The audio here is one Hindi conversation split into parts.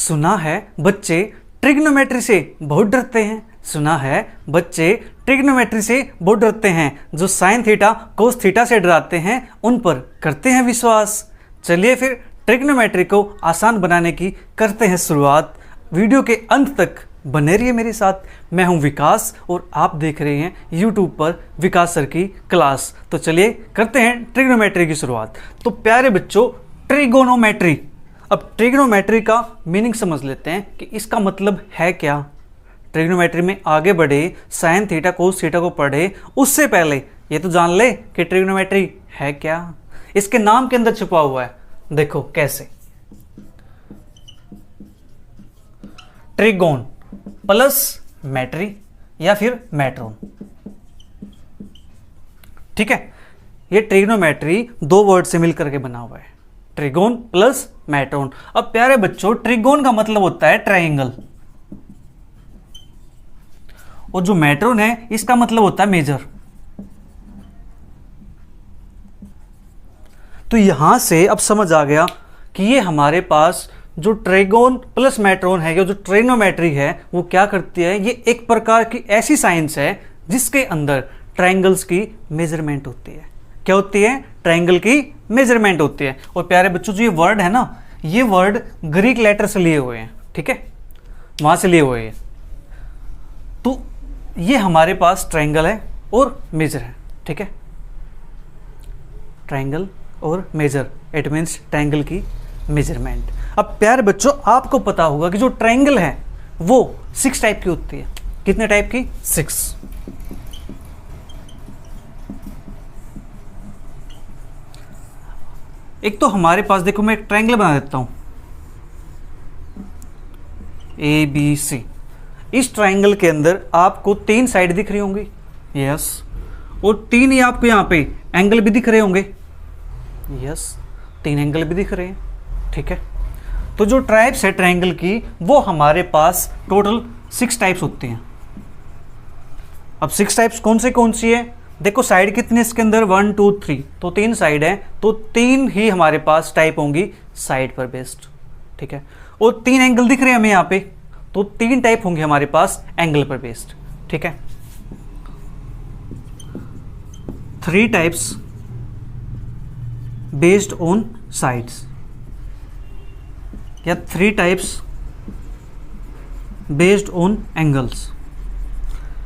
सुना है बच्चे ट्रिग्नोमेट्री से बहुत डरते हैं। सुना है बच्चे ट्रिग्नोमेट्री से बहुत डरते हैं। जो साइन थीटा कोस थीटा से डराते हैं उन पर करते हैं विश्वास। चलिए फिर ट्रिग्नोमेट्री को आसान बनाने की करते हैं शुरुआत। वीडियो के अंत तक बने रहिए मेरे साथ। मैं हूं विकास और आप देख रहे हैं यूट्यूब पर विकास सर की क्लास। तो चलिए करते हैं ट्रिग्नोमेट्री की शुरुआत। तो प्यारे बच्चों, ट्रिगोनोमेट्री। अब ट्रिग्नोमेट्री का मीनिंग समझ लेते हैं कि इसका मतलब है क्या। ट्रिग्नोमेट्री में आगे बढ़े, साइन थीटा कोस थीटा को पढ़े उससे पहले ये तो जान ले कि ट्रिग्नोमेट्री है क्या। इसके नाम के अंदर छुपा हुआ है, देखो कैसे। ट्रिगोन प्लस मेट्री या फिर मेट्रोन, ठीक है। ये ट्रिग्नोमेट्री दो वर्ड से मिलकर के बना हुआ है, ट्रिगोन प्लस मेट्रोन। अब प्यारे बच्चों, ट्रिगोन का मतलब होता है ट्रायंगल और जो मेट्रोन है इसका मतलब होता है मेजर। तो यहां से अब समझ आ गया कि ये हमारे पास जो ट्रिगोन प्लस मेट्रोन है, या जो ट्रिग्नोमेट्री है, वो क्या करती है। ये एक प्रकार की ऐसी साइंस है जिसके अंदर ट्रायंगल्स की मेजरमेंट होती है। क्या होती है? ट्रायंगल की मेजरमेंट होती है। और प्यारे बच्चों, जो ये वर्ड है ना, ये वर्ड ग्रीक लेटर से लिए हुए हैं, ठीक है, वहां से लिए हुए हैं। तो ये हमारे पास ट्रायंगल है और मेजर है, ठीक है। ट्रायंगल और मेजर, इट मीन्स ट्रायंगल की मेजरमेंट। अब प्यारे बच्चों, आपको पता होगा कि जो ट्रायंगल है वो 6 टाइप की होती है। कितने टाइप की? 6। एक तो हमारे पास देखो, मैं एक ट्रायंगल बना देता हूं ABC। इस ट्रायंगल के अंदर आपको 3 साइड दिख रही होंगी, यस, और 3 ही आपको यहां पे एंगल भी दिख रहे होंगे, यस, 3 एंगल भी दिख रहे हैं, ठीक है। तो जो टाइप्स है ट्रायंगल की, वो हमारे पास टोटल 6 टाइप्स होती हैं। अब 6 टाइप्स कौन सी है? देखो साइड कितने इसके अंदर, 1 2 3, तो 3 साइड है, तो 3 ही हमारे पास टाइप होंगी साइड पर बेस्ड, ठीक है। और 3 एंगल दिख रहे हैं हमें यहाँ पे, तो 3 टाइप होंगे हमारे पास एंगल पर बेस्ड, ठीक है। 3 टाइप्स बेस्ड ऑन साइड्स, या 3 टाइप्स बेस्ड ऑन एंगल्स।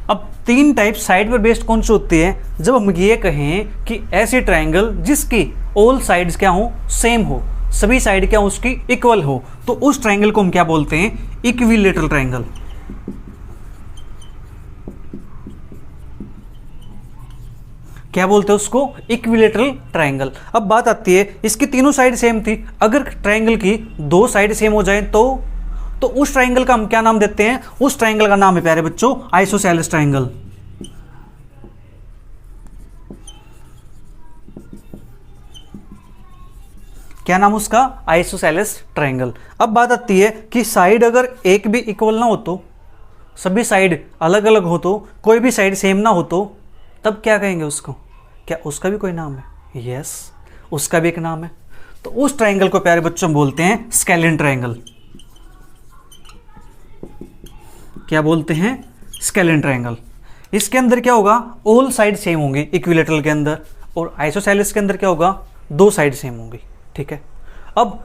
अब 3 टाइप साइड पर बेस्ड कौन सी होती है? जब हम ये कहें कि ऐसे ट्रायंगल जिसकी ऑल साइड्स क्या हो, सेम हो, सभी साइड क्या हो उसकी इक्वल हो, तो उस ट्रायंगल को हम क्या बोलते हैं? Equilateral triangle. क्या बोलते हैं उसको? Equilateral triangle. अब बात आती है, इसकी तीनों साइड सेम थी, अगर ट्रायंगल की 2 साइड सेम हो जाए तो उस ट्रायंगल का हम क्या नाम देते हैं? उस ट्रायंगल का नाम है प्यारे बच्चों आइसोसेलेस ट्रायंगल। क्या नाम उसका? Isosceles triangle. अब बात आती है कि साइड अगर एक भी इक्वल ना हो, तो सभी साइड अलग अलग हो, तो कोई भी साइड सेम ना हो, तो तब क्या कहेंगे उसको? क्या उसका भी कोई नाम है? यस, उसका भी एक नाम है। तो उस ट्रायंगल को प्यारे बच्चों बोलते हैं स्केलियन ट्रायंगल। क्या बोलते हैं? Scalene triangle. इसके अंदर क्या होगा? ऑल साइड सेम होंगी इक्विलेटरल के अंदर, और आइसोसेलेस के अंदर क्या होगा? 2 साइड सेम होंगी, ठीक है। अब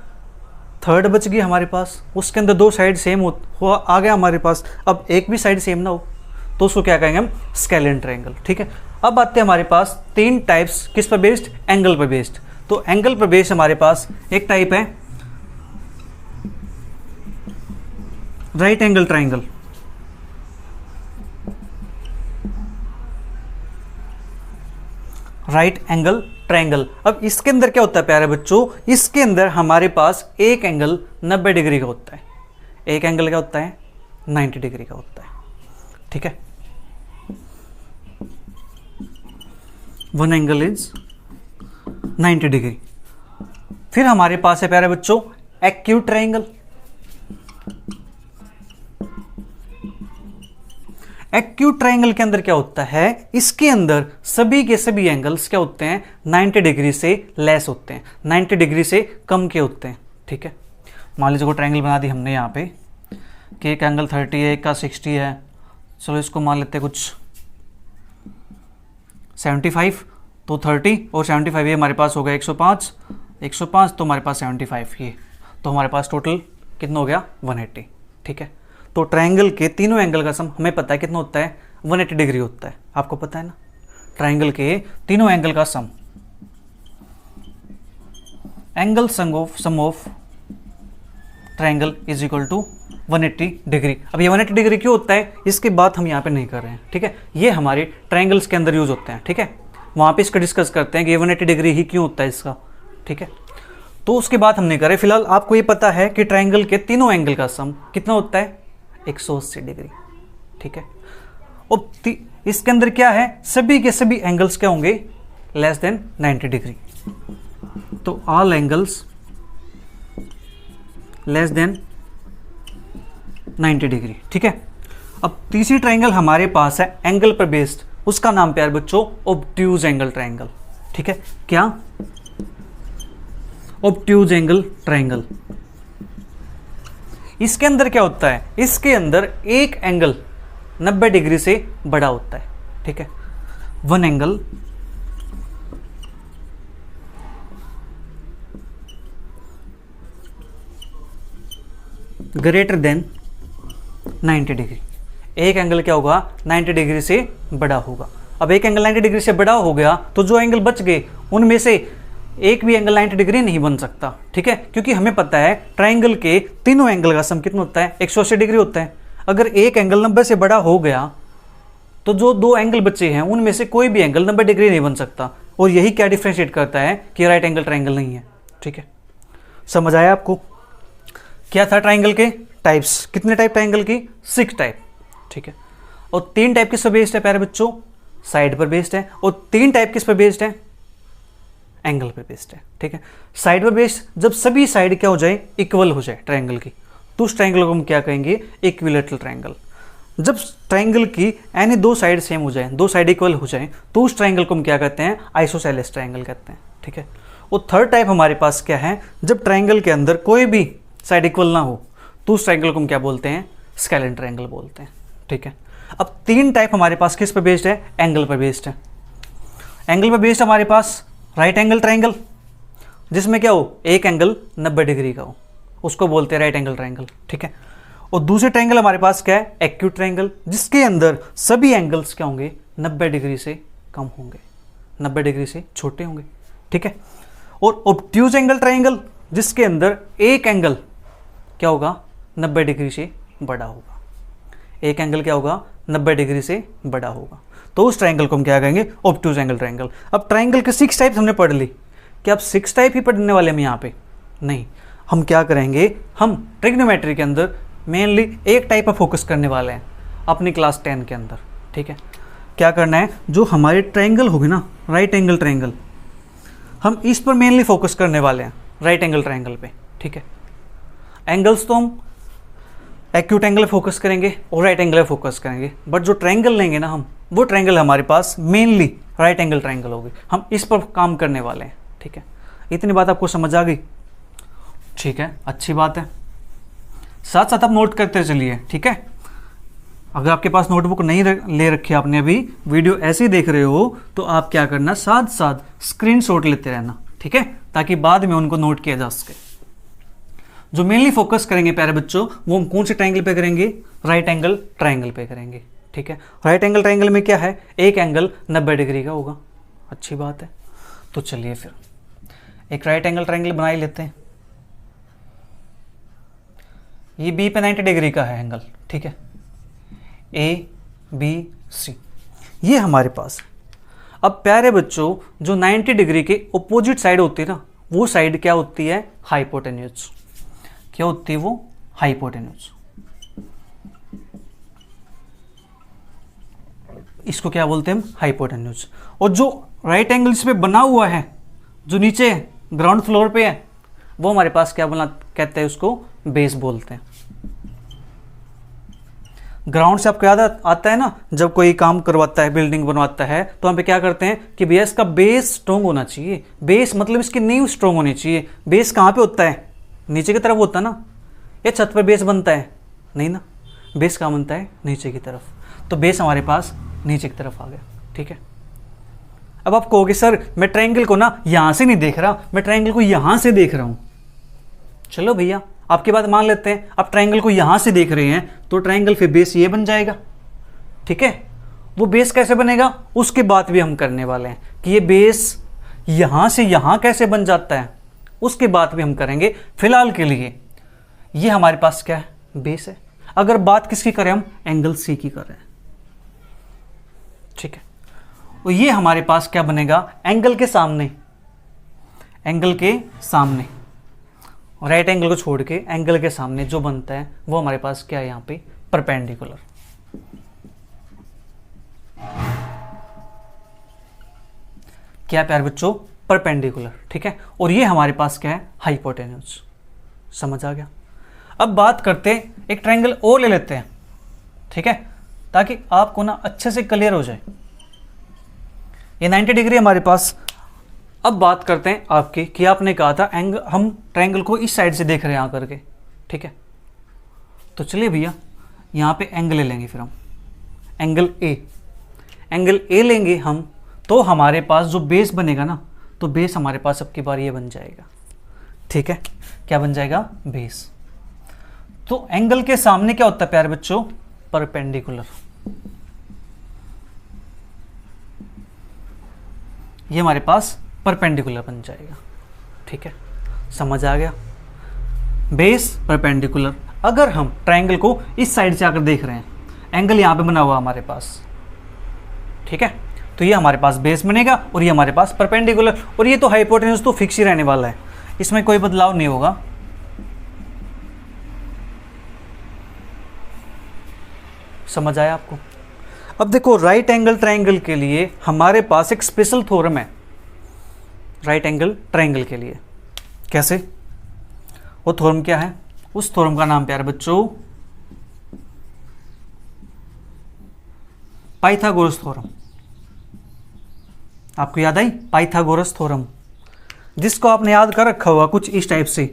थर्ड बच गई हमारे पास, उसके अंदर 2 साइड सेम हो आ गया हमारे पास। अब एक भी साइड सेम ना हो, तो उसको क्या कहेंगे हम? स्केलियन ट्रायंगल, ठीक है। अब आते हैं हमारे पास 3 टाइप्स किस पर बेस्ड? एंगल पर बेस्ड। तो एंगल पर बेस्ड हमारे पास एक टाइप है right angle triangle. Right angle triangle. अब इसके अंदर क्या होता है प्यारे बच्चों? इसके अंदर हमारे पास एक एंगल 90 डिग्री का होता है, एक एंगल क्या होता है? 90 डिग्री का होता है, ठीक है। 1 एंगल इज 90 डिग्री। फिर हमारे पास है प्यारे बच्चों एक्यूट ट्रायंगल। एक्यूट ट्रायंगल के अंदर क्या होता है? इसके अंदर सभी के सभी एंगल्स क्या होते हैं? 90 डिग्री से लेस होते हैं, 90 डिग्री से कम के होते हैं, ठीक है। मान लीजिए कोई ट्रायंगल बना दी हमने यहाँ पे कि एक एंगल 30 है, एक का 60 है, चलो इसको मान लेते हैं कुछ 75, तो 30 और 75 ये हमारे पास हो गया 105, 105 तो हमारे पास 75 ये, तो हमारे पास टोटल कितना हो गया 180। ठीक है, तो ट्रायंगल के तीनों एंगल का सम हमें पता है कितना होता है, 180 डिग्री होता है, आपको पता है ना। ट्रायंगल के तीनों एंगल का sum, angle sum of triangle is equal to 180 degree. अब ये 180 डिग्री क्यों होता है, इसकी बात हम यहाँ पे नहीं कर रहे हैं। ठीक है, ये हमारे ट्रायंगल्स के अंदर यूज होते हैं। ठीक है, वहाँ पे इसका डिस्कस करते हैं कि ये 180 डिग्री ही क्यों होता है इसका। ठीक है, तो उसके बाद हम नहीं कर रहे। फिलहाल आपको ये पता है कि ट्रायंगल के तीनों एंगल का सम कितना होता है, 180 डिग्री। ठीक है, और इसके अंदर क्या है, सभी के सभी एंगल्स क्या होंगे, लेस देन 90 डिग्री। तो all angles less than 90 degree. ठीक है, अब तीसरी ट्रायंगल हमारे पास है एंगल पर बेस्ड, उसका नाम प्यार बच्चों ऑब्ट्यूज एंगल ट्रायंगल। ठीक है, क्या, ऑब्ट्यूज एंगल ट्रायंगल। इसके अंदर क्या होता है, इसके अंदर एक एंगल 90 डिग्री से बड़ा होता है। ठीक है, one angle greater than 90 degree, एक एंगल क्या होगा 90 डिग्री से बड़ा होगा। अब एक एंगल 90 डिग्री से बड़ा हो गया तो जो एंगल बच गए उनमें से एक भी एंगल 90 डिग्री नहीं बन सकता। ठीक है, क्योंकि हमें पता है ट्रायंगल के तीनों एंगल का सम कितना होता है, 180 डिग्री होता है। अगर एक एंगल 90 से बड़ा हो गया तो जो दो एंगल बचे हैं उनमें से कोई भी एंगल 90 डिग्री नहीं बन सकता, और यही क्या डिफ्रेंशिएट करता है कि राइट एंगल ट्रायंगल नहीं है। ठीक है, समझ आया आपको। क्या था ट्रायंगल के टाइप्स, कितने टाइप ट्रायंगल की, 6 टाइप। ठीक है, और 3 टाइप किस पर बेस्ड है प्यारे बच्चों, साइड पर बेस्ड है, और 3 टाइप किस पर बेस्ड है, एंगल पे बेस्ड है। ठीक है, साइड पर बेस्ड जब सभी साइड क्या हो जाए, इक्वल हो जाए ट्रायंगल की, तो उस ट्रायंगल को हम क्या कहेंगे, इक्विलैटरल ट्रायंगल। जब ट्रायंगल की यानी 2 साइड सेम हो जाए, 2 साइड इक्वल हो जाए, तो उस ट्रायंगल को हम क्या कहते हैं, आइसोसेलेस ट्रायंगल कहते हैं। ठीक है, और थर्ड टाइप हमारे पास क्या है, जब ट्रायंगल के अंदर कोई भी साइड इक्वल ना हो तो उस ट्रायंगल को हम क्या बोलते हैं, स्केलेन ट्रायंगल बोलते हैं। ठीक है, अब 3 टाइप हमारे पास किस पर बेस्ड है, एंगल पर बेस्ड है। एंगल पर बेस्ड हमारे पास राइट एंगल ट्रायंगल, जिसमें क्या हो, एक एंगल 90 डिग्री का हो, उसको बोलते हैं राइट एंगल ट्रायंगल। ठीक है, और दूसरे ट्रायंगल हमारे पास क्या है, एक्यूट ट्रायंगल, जिसके अंदर सभी एंगल्स क्या होंगे, 90 डिग्री से कम होंगे, 90 डिग्री से छोटे होंगे। ठीक है, और ऑब्ट्यूज एंगल ट्रायंगल, जिसके अंदर एक एंगल क्या होगा, 90 डिग्री से बड़ा होगा, एक एंगल क्या होगा, 90 डिग्री से बड़ा होगा, तो उस ट्रायंगल को हम क्या कहेंगे, ऑब्ट्यूज एंगल ट्रायंगल। अब ट्रायंगल के 6 टाइप्स हमने पढ़ ली, क्या अब 6 टाइप ही पढ़ने वाले हम यहाँ पे, नहीं, हम क्या करेंगे, हम ट्रिग्नोमेट्री के अंदर मेनली एक टाइप पर फोकस करने वाले हैं अपनी क्लास 10 के अंदर। ठीक है, क्या करना है, जो हमारे ट्रायंगल होगी ना, राइट एंगल ट्रायंगल, हम इस पर मेनली फोकस करने वाले हैं, राइट एंगल ट्रायंगल पे। ठीक है, एंगल्स तो हम एक्यूट एंगल फोकस करेंगे और राइट एंगल फोकस करेंगे, बट जो ट्रायंगल लेंगे ना हम, वो ट्रायंगल हमारे पास मेनली राइट एंगल ट्रायंगल होगी, हम इस पर काम करने वाले हैं। ठीक है, इतनी बात आपको समझ आ गई। ठीक है, अच्छी बात है, साथ साथ आप नोट करते चलिए। ठीक है, अगर आपके पास नोटबुक नहीं ले रखी आपने, अभी वीडियो ऐसे ही देख रहे हो, तो आप क्या करना, साथ साथ स्क्रीनशॉट लेते रहना। ठीक है, ताकि बाद में उनको नोट किया जा सके। जो मेनली फोकस करेंगे प्यारे बच्चों, वो हम कौन से ट्रायंगल पे करेंगे, राइट एंगल ट्रायंगल पे करेंगे। ठीक है, राइट एंगल ट्रायंगल में क्या है, एक एंगल 90 डिग्री का होगा। अच्छी बात है, तो चलिए फिर एक राइट एंगल ट्रायंगल बना ही लेते हैं। ये बी पे 90 डिग्री का है एंगल। ठीक है, ए बी सी, ये हमारे पास। अब प्यारे बच्चों, जो 90 डिग्री के ऑपोजिट साइड होती है ना, वो साइड क्या होती है, हाइपोटेन्यूज। क्या होती है वो, हाइपोटेन्यूज। इसको क्या बोलते हैं हम, हाइपोटेन्यूज। और जो राइट एंगल इस पे बना हुआ है, जो नीचे ग्राउंड फ्लोर पे है, वो हमारे पास क्या बना कहते हैं, उसको बेस बोलते हैं। ग्राउंड से आपको याद आता है ना, जब कोई काम करवाता है, बिल्डिंग बनवाता है, तो वहाँ पे क्या करते हैं कि भैया इसका बेस स्ट्रॉन्ग होना चाहिए। बेस मतलब इसकी नींव स्ट्रॉन्ग होनी चाहिए। बेस कहाँ पे होता है, नीचे की तरफ होता है ना, या छत पर बेस बनता है? नहीं ना, बेस कहाँ बनता है? नीचे की तरफ। तो बेस हमारे पास नीचे की तरफ आ गया। ठीक है, अब आप कहोगे सर मैं ट्रायंगल को ना यहां से नहीं देख रहा, मैं ट्रायंगल को यहां से देख रहा हूं। चलो भैया आपकी बात मान लेते हैं, आप ट्रायंगल को यहां से देख रहे हैं तो ट्रायंगल फिर बेस ये बन जाएगा। ठीक है, वो बेस कैसे बनेगा उसके बात भी हम करने वाले हैं कि ये बेस यहां से यहां कैसे बन जाता है, उसके बात भी हम करेंगे। फिलहाल के लिए ये हमारे पास क्या है? बेस है। अगर बात किसकी करें हम? एंगल सी की करें। ठीक है, और ये हमारे पास क्या बनेगा? एंगल के सामने, एंगल के सामने, राइट एंगल को छोड़ के एंगल के सामने जो बनता है वो हमारे पास क्या है? यहां पे परपेंडिकुलर। क्या प्यार बच्चों? परपेंडिकुलर। ठीक है, और ये हमारे पास क्या है? हाइपोटेन्यूज। समझ आ गया? अब बात करते हैं, एक ट्रायंगल और ले लेते हैं। ठीक है, ताकि आपको ना अच्छे से क्लियर हो जाए। ये 90 डिग्री हमारे पास। अब बात करते हैं आपकी कि आपने कहा था एंगल, हम ट्रायंगल को इस साइड से देख रहे हैं आकर के। ठीक है, तो चलिए भैया यहाँ पे एंगल ले लेंगे। फिर हम एंगल ए लेंगे हम, तो हमारे पास जो बेस बनेगा ना, तो बेस हमारे पास अब की बार ये बन जाएगा। ठीक है, क्या बन जाएगा? बेस। तो एंगल के सामने क्या होता है प्यारे बच्चों? परपेंडिकुलर। ये हमारे पास परपेंडिकुलर बन जाएगा। ठीक है, समझ आ गया? Base perpendicular. अगर हम ट्रायंगल को इस साइड से आकर देख रहे हैं, एंगल यहां पे बना हुआ हमारे पास। ठीक है, तो ये हमारे पास बेस बनेगा और ये हमारे पास परपेंडिकुलर। और ये तो हाइपोटेन्यूज तो फिक्स ही रहने वाला है, इसमें कोई बदलाव नहीं होगा। समझ आया आपको? अब देखो, राइट एंगल ट्रायंगल के लिए हमारे पास एक स्पेशल थ्योरम है। राइट एंगल ट्रायंगल के लिए कैसे? वो थ्योरम क्या है? उस थ्योरम का नाम प्यारे बच्चों पाइथागोरस थ्योरम। आपको याद आई? पाइथागोरस थ्योरम, जिसको आपने याद कर रखा होगा कुछ इस टाइप से,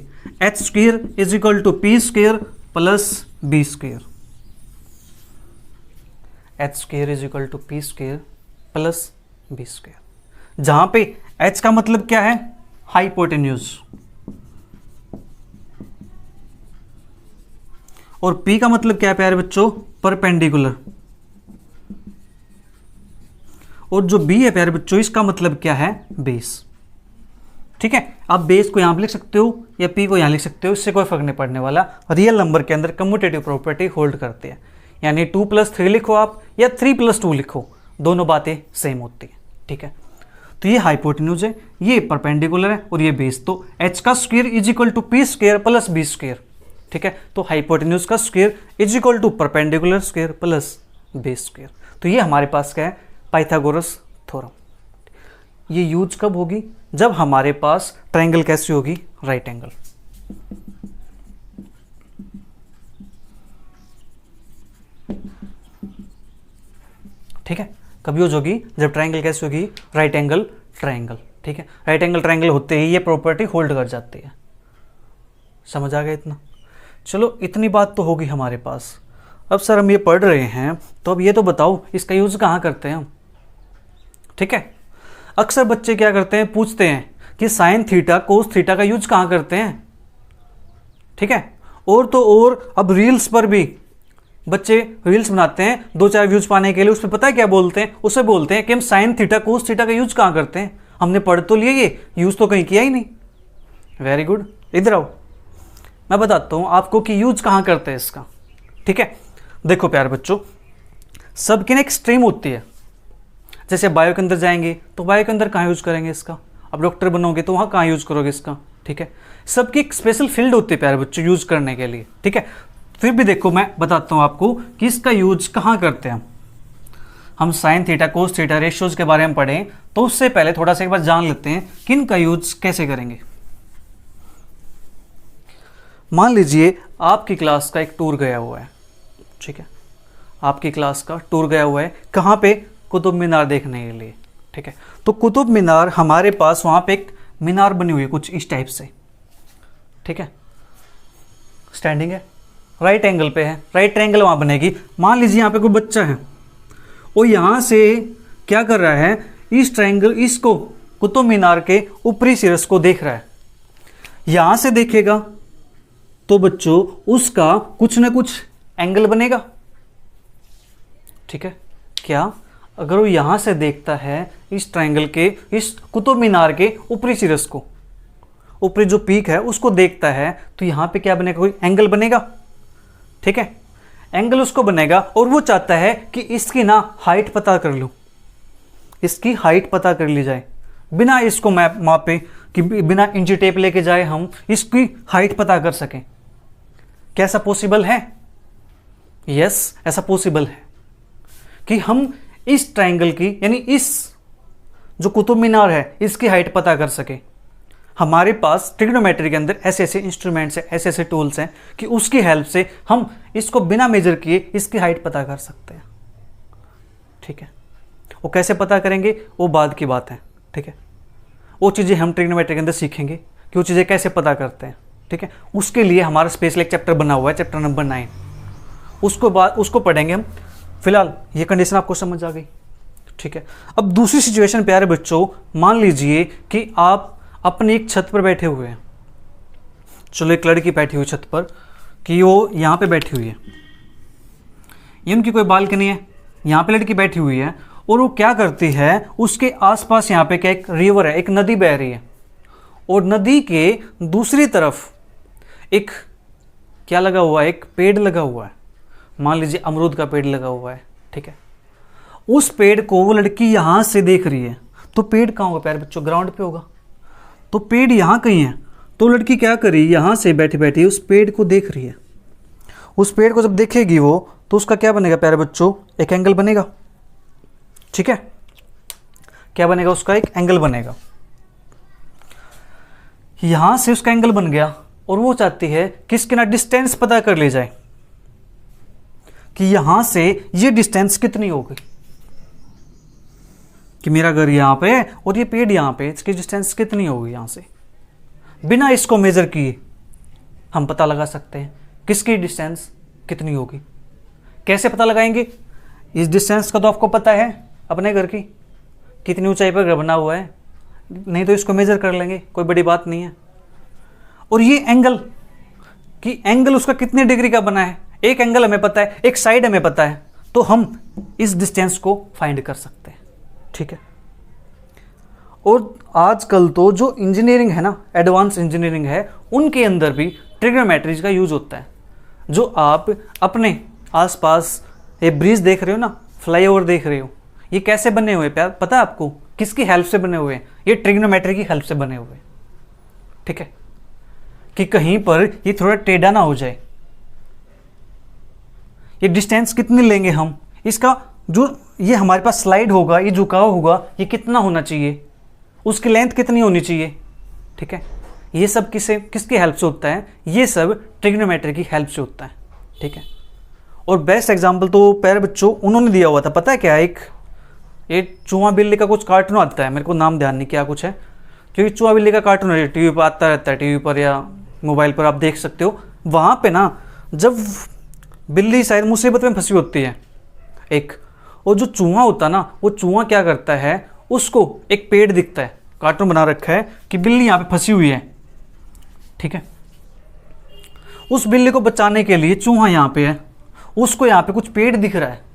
h square is equal to P square plus B square. H square is equal to P square plus B square, जहां पे h का मतलब क्या है? हाइपोटेन्यूज, और p का मतलब क्या है प्यारे बच्चों? परपेंडिकुलर। और जो b है प्यारे बच्चों, इसका मतलब क्या है? बेस। ठीक है, आप बेस को यहां पे लिख सकते हो या p को यहां लिख सकते हो, इससे कोई फर्क नहीं पड़ने वाला। रियल नंबर के अंदर कम्यूटेटिव प्रॉपर्टी होल्ड करते हैं, यानी 2+3 लिखो आप या 3+2 लिखो, दोनों बातें सेम होती है। ठीक है, तो ये हाइपोटेन्यूज है, ये परपेंडिकुलर है और ये बेस। तो h का square is equal to P square plus B square. ठीक है, तो हाइपोटेन्यूज का square is equal to perpendicular square plus base square. तो ये हमारे पास क्या है? Pythagoras theorem. ये यूज कब होगी? जब हमारे पास ट्रायंगल कैसी होगी? Right angle. ठीक है, कभी यूज होगी जब ट्रायंगल कैसी होगी? Right angle triangle. ठीक है, राइट एंगल ट्रायंगल होते ही ये प्रॉपर्टी होल्ड कर जाती है। समझ आ गया इतना? चलो, इतनी बात तो होगी हमारे पास। अब सर हम ये पढ़ रहे हैं, तो अब ये तो बताओ इसका यूज कहाँ करते हैं हम? ठीक है, अक्सर बच्चे क्या करते हैं, पूछते हैं कि साइन थीटा कोस थीटा का यूज कहाँ करते हैं? ठीक है, और तो और अब रील्स पर भी बच्चे रील्स बनाते हैं 2-4 व्यूज पाने के लिए। उसमें पता है क्या बोलते हैं? उसे बोलते हैं कि हम साइन थीटा कोस थीटा का यूज कहाँ करते हैं? हमने पढ़ तो लिया, ये यूज तो कहीं किया ही नहीं। वेरी गुड, इधर आओ, मैं बताता हूँ आपको कि यूज कहाँ करते हैं इसका। ठीक है, देखो प्यारे बच्चों, सबकी ना एक स्ट्रीम होती है। जैसे बायो के अंदर जाएंगे तो बायो के अंदर कहाँ यूज करेंगे इसका? अब डॉक्टर बनोगे तो वहाँ कहाँ यूज करोगे इसका? ठीक है, सबकी एक स्पेशल फील्ड होती है प्यारे बच्चों यूज करने के लिए। ठीक है, फिर भी देखो मैं बताता हूँ आपको कि इसका यूज कहाँ करते हैं हम sign theta cos theta ratios के बारे में पढ़ें, तो उससे पहले थोड़ा सा एक बार जान लेते हैं कि इनका यूज कैसे करेंगे। मान लीजिए आपकी क्लास का एक टूर गया हुआ है। ठीक है, आपकी क्लास का टूर गया हुआ है, कहाँ पे? कुतुब मीनार देखने के लिए। ठीक है, तो कुतुब मीनार हमारे पास वहाँ पे एक मीनार बनी हुई है कुछ इस टाइप से। ठीक है, स्टैंडिंग है, राइट एंगल पे है, राइट ट्रायंगल वहाँ बनेगी। मान लीजिए यहाँ पे कोई बच्चा है और यहाँ से क्या कर रहा है, इस ट्रायंगल, इसको कुतुब मीनार के ऊपरी सिरस को देख रहा है। यहाँ से देखेगा तो बच्चों उसका कुछ ना कुछ एंगल बनेगा, ठीक है। क्या, अगर वो यहाँ से देखता है इस ट्रायंगल के, इस कुतुब मीनार के ऊपरी सिरस को, ऊपरी जो पीक है उसको देखता है, तो यहाँ पे क्या बनेगा, कोई एंगल बनेगा, ठीक है। एंगल उसको बनेगा और वो चाहता है कि इसकी ना हाइट पता कर लूँ, इसकी हाइट पता कर ली जाए, बिना इसको मापे, कि बिना इंची टेप लेके जाए हम इसकी हाइट पता कर सकें। क्या ऐसा पॉसिबल है? यस, ऐसा पॉसिबल है कि हम इस ट्रायंगल की, यानी इस जो कुतुब मीनार है इसकी हाइट पता कर सके। हमारे पास ट्रिग्नोमेट्री के अंदर ऐसे ऐसे इंस्ट्रूमेंट्स हैं, ऐसे ऐसे टूल्स हैं कि उसकी हेल्प से हम इसको बिना मेजर किए इसकी हाइट पता कर सकते हैं, ठीक है। वो कैसे पता करेंगे वो बाद की बात है, ठीक है। वो चीज़ें हम ट्रिग्नोमेट्री के अंदर सीखेंगे कि वो चीज़ें कैसे पता करते हैं, ठीक है। उसके लिए हमारा स्पेशल एक चैप्टर बना हुआ है, चैप्टर नंबर 9, उसको पढ़ेंगे हम। फिलहाल ये कंडीशन आपको समझ आ गई, ठीक है। अब दूसरी सिचुएशन प्यारे बच्चों, मान लीजिए कि आप अपनी एक छत पर बैठे हुए हैं। चलो एक लड़की बैठी हुई छत पर, कि वो यहाँ पे बैठी हुई है, ये उनकी कोई बालकनी है, यहाँ पे लड़की बैठी हुई है और वो क्या करती है, उसके आसपास यहाँ पे क्या एक रिवर है, एक नदी बह रही है और नदी के दूसरी तरफ एक क्या लगा हुआ है, एक पेड़ लगा हुआ है, मान लीजिए अमरूद का पेड़ लगा हुआ है, ठीक है। उस पेड़ को वो लड़की यहाँ से देख रही है, तो पेड़ कहाँ होगा प्यारे बच्चों, ग्राउंड पे होगा, तो पेड़ यहाँ कहीं है। तो लड़की क्या करी, यहाँ से बैठी बैठी उस पेड़ को देख रही है। उस पेड़ को जब देखेगी वो, तो उसका क्या बनेगा प्यारे बच्चों, एक एंगल बनेगा, ठीक है। क्या बनेगा, उसका एक एंगल बनेगा। यहां से उसका एंगल बन गया और वो चाहती है कि इसके ना डिस्टेंस पता कर ले जाए कि यहां से ये डिस्टेंस कितनी होगी, कि मेरा घर यहां पे है और ये पेड़ यहां पे, इसकी डिस्टेंस कितनी होगी। यहां से बिना इसको मेजर किए हम पता लगा सकते हैं किसकी डिस्टेंस कितनी होगी। कैसे पता लगाएंगे, इस डिस्टेंस का तो आपको पता है अपने घर की, कितनी ऊंचाई पर घर बना हुआ है, नहीं तो इसको मेजर कर लेंगे, कोई बड़ी बात नहीं है। और ये एंगल, कि एंगल उसका कितने डिग्री का बना है, एक एंगल हमें पता है, एक साइड हमें पता है, तो हम इस डिस्टेंस को फाइंड कर सकते हैं, ठीक है। और आजकल तो जो इंजीनियरिंग है ना, एडवांस इंजीनियरिंग है, उनके अंदर भी ट्रिग्नोमेट्री का यूज होता है। जो आप अपने आसपास ये ब्रिज देख रहे हो ना, फ्लाईओवर देख रहे हो, ये कैसे बने हुए प्यार, पता है आपको किसकी हेल्प से बने हुए हैं? ये ट्रिग्नोमेट्री की हेल्प से बने हुए हैं, ठीक है। कि कहीं पर ये थोड़ा टेढ़ा ना हो जाए। ये डिस्टेंस कितनी लेंगे हम, इसका जो ये हमारे पास स्लाइड होगा, ये झुकाव होगा, ये कितना होना चाहिए, उसकी लेंथ कितनी होनी चाहिए, ठीक है। ये सब किसकी हेल्प से होता है, ये सब ट्रिग्नोमेट्री की हेल्प से होता है, ठीक है। और बेस्ट एग्जांपल तो प्यारे बच्चों उन्होंने दिया हुआ था, पता है क्या, एक चूहा बिल्ली का कुछ कार्टून आता है, मेरे को नाम ध्यान नहीं क्या कुछ है, क्योंकि चूहा बिल्ली का कार्टून है, टीवी पर आता रहता है, टीवी पर या मोबाइल पर आप देख सकते हो। वहाँ पे ना जब बिल्ली शायद मुसीबत में फंसी होती है एक, और जो चूहा होता है ना, वो चूहा क्या करता है, उसको एक पेड़ दिखता है, कार्टून बना रखा है कि बिल्ली यहाँ पे फंसी हुई है, ठीक है। उस बिल्ली को बचाने के लिए चूहा यहाँ पे है, उसको यहाँ पे कुछ पेड़ दिख रहा है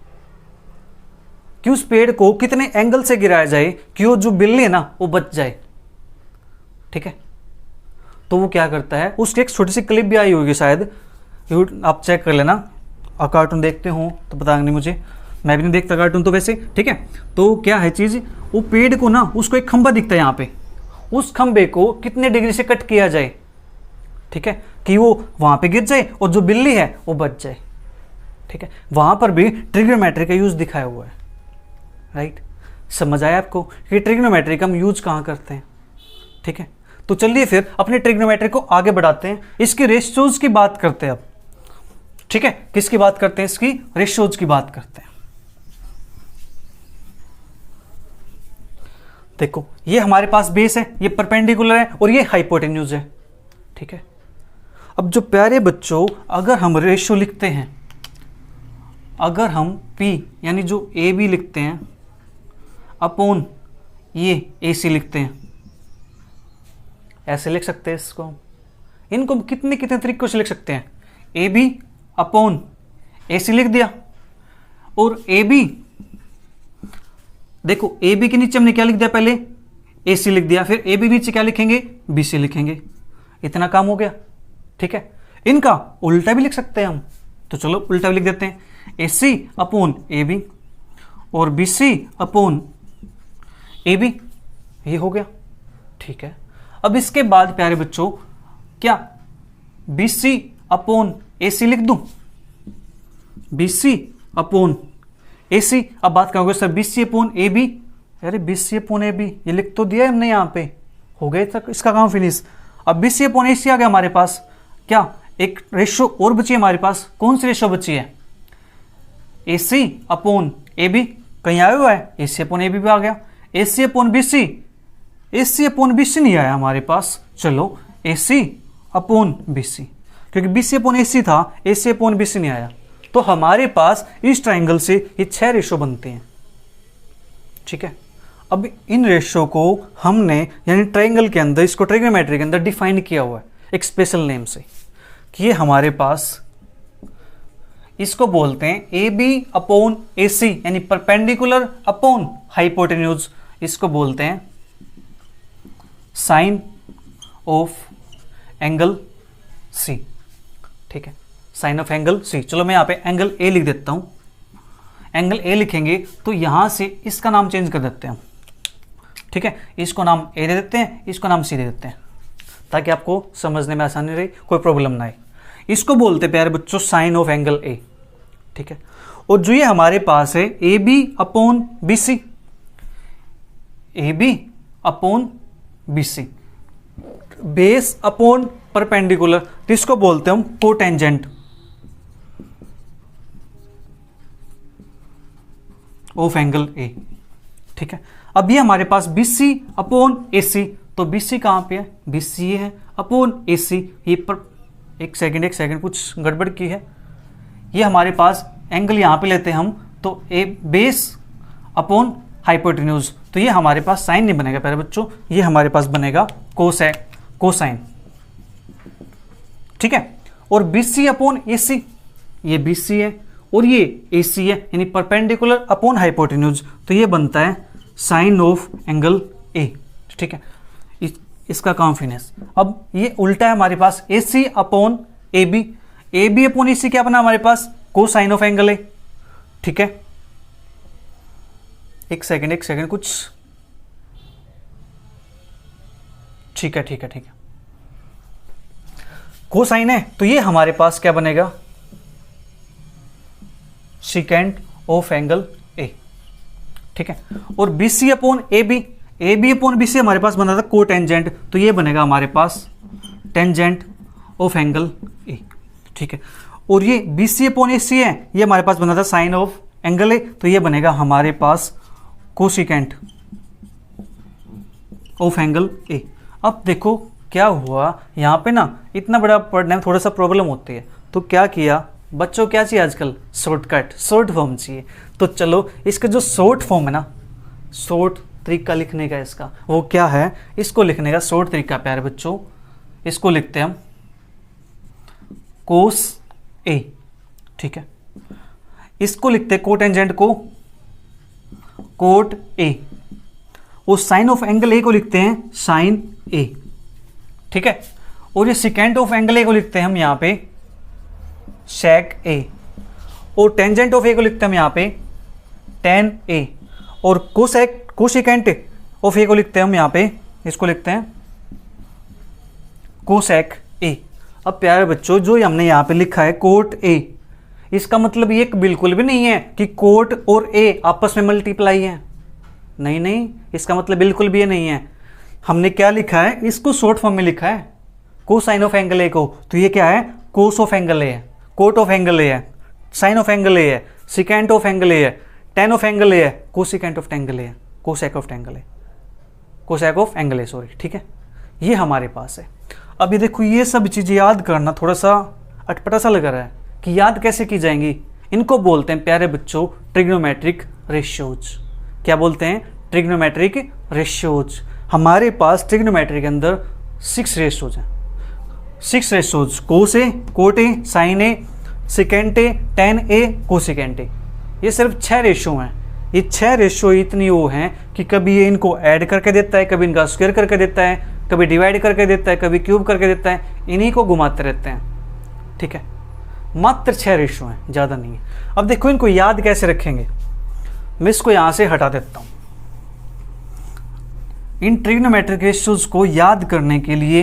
कि उस पेड़ को कितने एंगल से गिराया जाए कि वो जो बिल्ली है ना वो बच जाए, ठीक है। तो वो क्या करता है, उसकी एक छोटी सी क्लिप भी आई होगी शायद, आप चेक कर लेना, और कार्टून देखते हो तो पता नहीं मुझे, मैं भी नहीं देखता कार्टून तो वैसे, ठीक है। तो क्या है चीज़, वो पेड़ को ना, उसको एक खंबा दिखता है यहाँ पे, उस खंबे को कितने डिग्री से कट किया जाए, ठीक है, कि वो वहाँ पे गिर जाए और जो बिल्ली है वो बच जाए, ठीक है। वहाँ पर भी ट्रिग्नोमेट्री का यूज़ दिखाया हुआ है, राइट। समझ आया आपको कि ट्रिग्नोमेट्री का हम यूज कहाँ करते हैं, ठीक है। तो चलिए फिर अपने ट्रिग्नोमेट्री को आगे बढ़ाते हैं, इसकी रेशियोज की बात करते हैं अब, ठीक है। किसकी बात करते हैं, इसकी रेशियोज की बात करते हैं। देखो ये हमारे पास बेस है, ये परपेंडिकुलर है और ये हाइपोटेन्यूज है, ठीक है। अब जो प्यारे बच्चों, अगर हम रेशियो लिखते हैं, अगर हम P यानी जो AB लिखते हैं अपॉन ये AC लिखते हैं, ऐसे लिख सकते हैं इसको। इनको कितने कितने तरीकों से लिख सकते हैं। AB अपॉन AC लिख दिया, और AB, देखो AB के नीचे हमने क्या लिख दिया, पहले AC लिख दिया, फिर AB नीचे क्या लिखेंगे, BC लिखेंगे। इतना काम हो गया। ठीक है, इनका उल्टा भी लिख सकते हैं हम, तो चलो उल्टा भी लिख देते हैं। AC अपॉन AB और BC अपॉन AB, ये हो गया। ठीक है, अब इसके बाद प्यारे बच्चों, क्या BC अपॉन AC लिख दूं, BC अपॉन AC। अब बात करोगे सर BC अपॉन AB, अरे BC अपॉन AB ये लिख तो दिया है हमने यहाँ पे, हो गया तक इसका काम फिनिश। अब BC अपॉन AC आ गया हमारे पास। क्या एक रेशो और बची है हमारे पास, कौन सी रेशो बची है, AC अपॉन AB, कहीं आया हुआ है, AC अपॉन AB भी आ गया। AC upon BC, AC upon BC नहीं आया हमारे पास, चलो AC अपॉन BC, क्योंकि BC अपॉन AC था, AC अपॉन BC नहीं आया, तो हमारे पास इस ट्राइंगल से ये 6 रेशो बनते हैं। ठीक है, अब इन रेशो को हमने यानी ट्राइंगल के अंदर, इसको ट्रिग्नोमेट्री के अंदर डिफाइन किया हुआ है एक स्पेशल नेम से, कि ये हमारे पास, इसको बोलते हैं AB अपॉन AC यानी परपेंडिकुलर अपॉन हाइपोटेन्यूज, इसको बोलते हैं साइन ऑफ एंगल C। ठीक है, साइन ऑफ एंगल C। चलो मैं यहाँ पे एंगल A लिख देता हूँ। एंगल A लिखेंगे तो यहाँ से इसका नाम चेंज कर देते हैं। ठीक है, इसको नाम A दे देते हैं, इसको नाम C दे देते हैं, ताकि आपको समझने में आसानी रहे, कोई प्रॉब्लम ना आए। इसको बोलते हैं प्यारे बच्चों साइन ऑफ एंगल A। ठीक है, और जो ये हमारे पास है AB upon BC, AB upon BC, base upon perpendicular, तो इसको बोलते हैं हम कोटेंजेंट ऑफ एंगल A। ठीक है, अब ये हमारे पास BC अपॉन AC, तो BC कहां पे है, BC ये है, अपॉन AC ये पर, एक सेकंड कुछ गड़बड़ की है, ये हमारे पास एंगल यहां पे लेते हैं हम, तो ए बेस अपॉन हाइपोटेन्यूज, तो ये हमारे पास साइन नहीं बनेगा प्यारे बच्चों, ये हमारे पास बनेगा कोसाइन। ठीक है, और BC अपॉन AC, ये BC है और ये AC है, यानी परपेंडिकुलर अपॉन हाइपोटेन्यूज, तो ये बनता है साइन ऑफ एंगल A। ठीक है, इसका काम फिनिश। अब ये उल्टा है हमारे पास, AC upon AB, AB upon AC क्या बना हमारे पास, कोसाइन ऑफ एंगल A। ठीक है, एक सेकंड कुछ, ठीक है, कोसाइन है, तो ये हमारे पास क्या बनेगा, सेकेंड ऑफ एंगल A। ठीक है, और BC upon AB, AB upon BC हमारे पास बना था कोटेंजेंट, तो ये बनेगा हमारे पास टेंजेंट ऑफ एंगल A। ठीक है, और ये BC अपॉन AC है, ये हमारे पास बना था साइन ऑफ एंगल A, तो ये बनेगा हमारे पास कोसिकेंट ऑफ एंगल A। अब देखो क्या हुआ यहाँ पे ना, इतना बड़ा पढ़ने में थोड़ा सा प्रॉब्लम होती है, तो क्या किया बच्चों, क्या चाहिए आजकल, शॉर्टकट, शॉर्ट फॉर्म चाहिए। तो चलो इसका जो शॉर्ट फॉर्म है ना, शॉर्ट तरीका लिखने का इसका, वो क्या है, इसको लिखने का शॉर्ट तरीका प्यारे बच्चों, इसको लिखते हैं हम कोस A। ठीक है, इसको लिखते हैं कोटेंजेंट को कोट A, और साइन ऑफ एंगल A को लिखते हैं साइन A। ठीक है, और ये सेकेंड ऑफ एंगल A को लिखते हैं हम यहाँ पे सेक A, और टेंजेंट ऑफ A को लिखते हैं हम यहाँ पे टेन A, और कोसेकेंट ऑफ A को लिखते हैं हम यहाँ पे, इसको लिखते हैं कोसेक A। अब प्यारे बच्चों जो हमने यहाँ पे लिखा है कोट A, इसका मतलब ये बिल्कुल भी नहीं है कि कोट और A आपस में मल्टीप्लाई है, नहीं, इसका मतलब बिल्कुल भी ये नहीं है। हमने क्या लिखा है, इसको शॉर्ट फॉर्म में लिखा है कोसाइन ऑफ एंगल A को, तो ये क्या है, कोस ऑफ एंगल A है, कोट ऑफ एंगल A है, साइन ऑफ एंगल A है, सिकेंट ऑफ एंगल A है, टेन ऑफ एंगल A है, कोसिकेंट ऑफ एंगल A है, cosec of angle A, cosec of angle A, sorry. ठीक है, ये हमारे पास है। अब ये देखो, ये सब चीज़ें याद करना थोड़ा सा अटपटा सा लग रहा है कि याद कैसे की जाएंगी। इनको बोलते हैं प्यारे बच्चों ट्रिग्नोमेट्रिक रेशियोज। क्या बोलते हैं? Trigonometric ratios. हमारे पास ट्रिग्नोमेट्री के अंदर 6 रेशियोज हैं। 6 ratios, cos A, cot A, sine A, secant A, tan A, cosecant A. ये सिर्फ 6 रेशियो हैं। ये 6 रेशियो इतनी वो हैं कि कभी ये इनको ऐड करके देता है, कभी इनका स्क्वायर करके देता है, कभी डिवाइड करके देता है, कभी क्यूब करके देता है, इन्हीं को घुमाते रहते हैं। ठीक है, मात्र 6 रेशियो हैं, ज़्यादा नहीं है। अब देखो इनको याद कैसे रखेंगे। मैं इसको यहाँ से हटा देता हूँ। इन ट्रिग्नोमेट्रिक रेशियोज को याद करने के लिए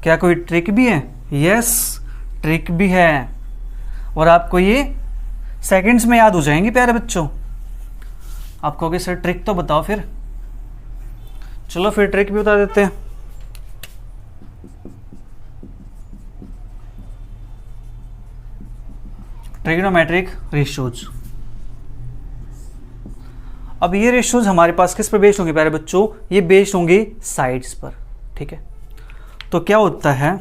क्या कोई ट्रिक भी है? यस, ट्रिक भी है, और आपको ये सेकंड्स में याद हो जाएंगे प्यारे बच्चों। आप कहोगे सर ट्रिक तो बताओ फिर। चलो फिर ट्रिक भी बता देते हैं। Trigonometric ratios. अब ये रेशियोज हमारे पास किस पर बेस्ड होंगे प्यारे बच्चों? ये बेस्ड होंगे साइड्स पर। ठीक है, तो क्या होता है,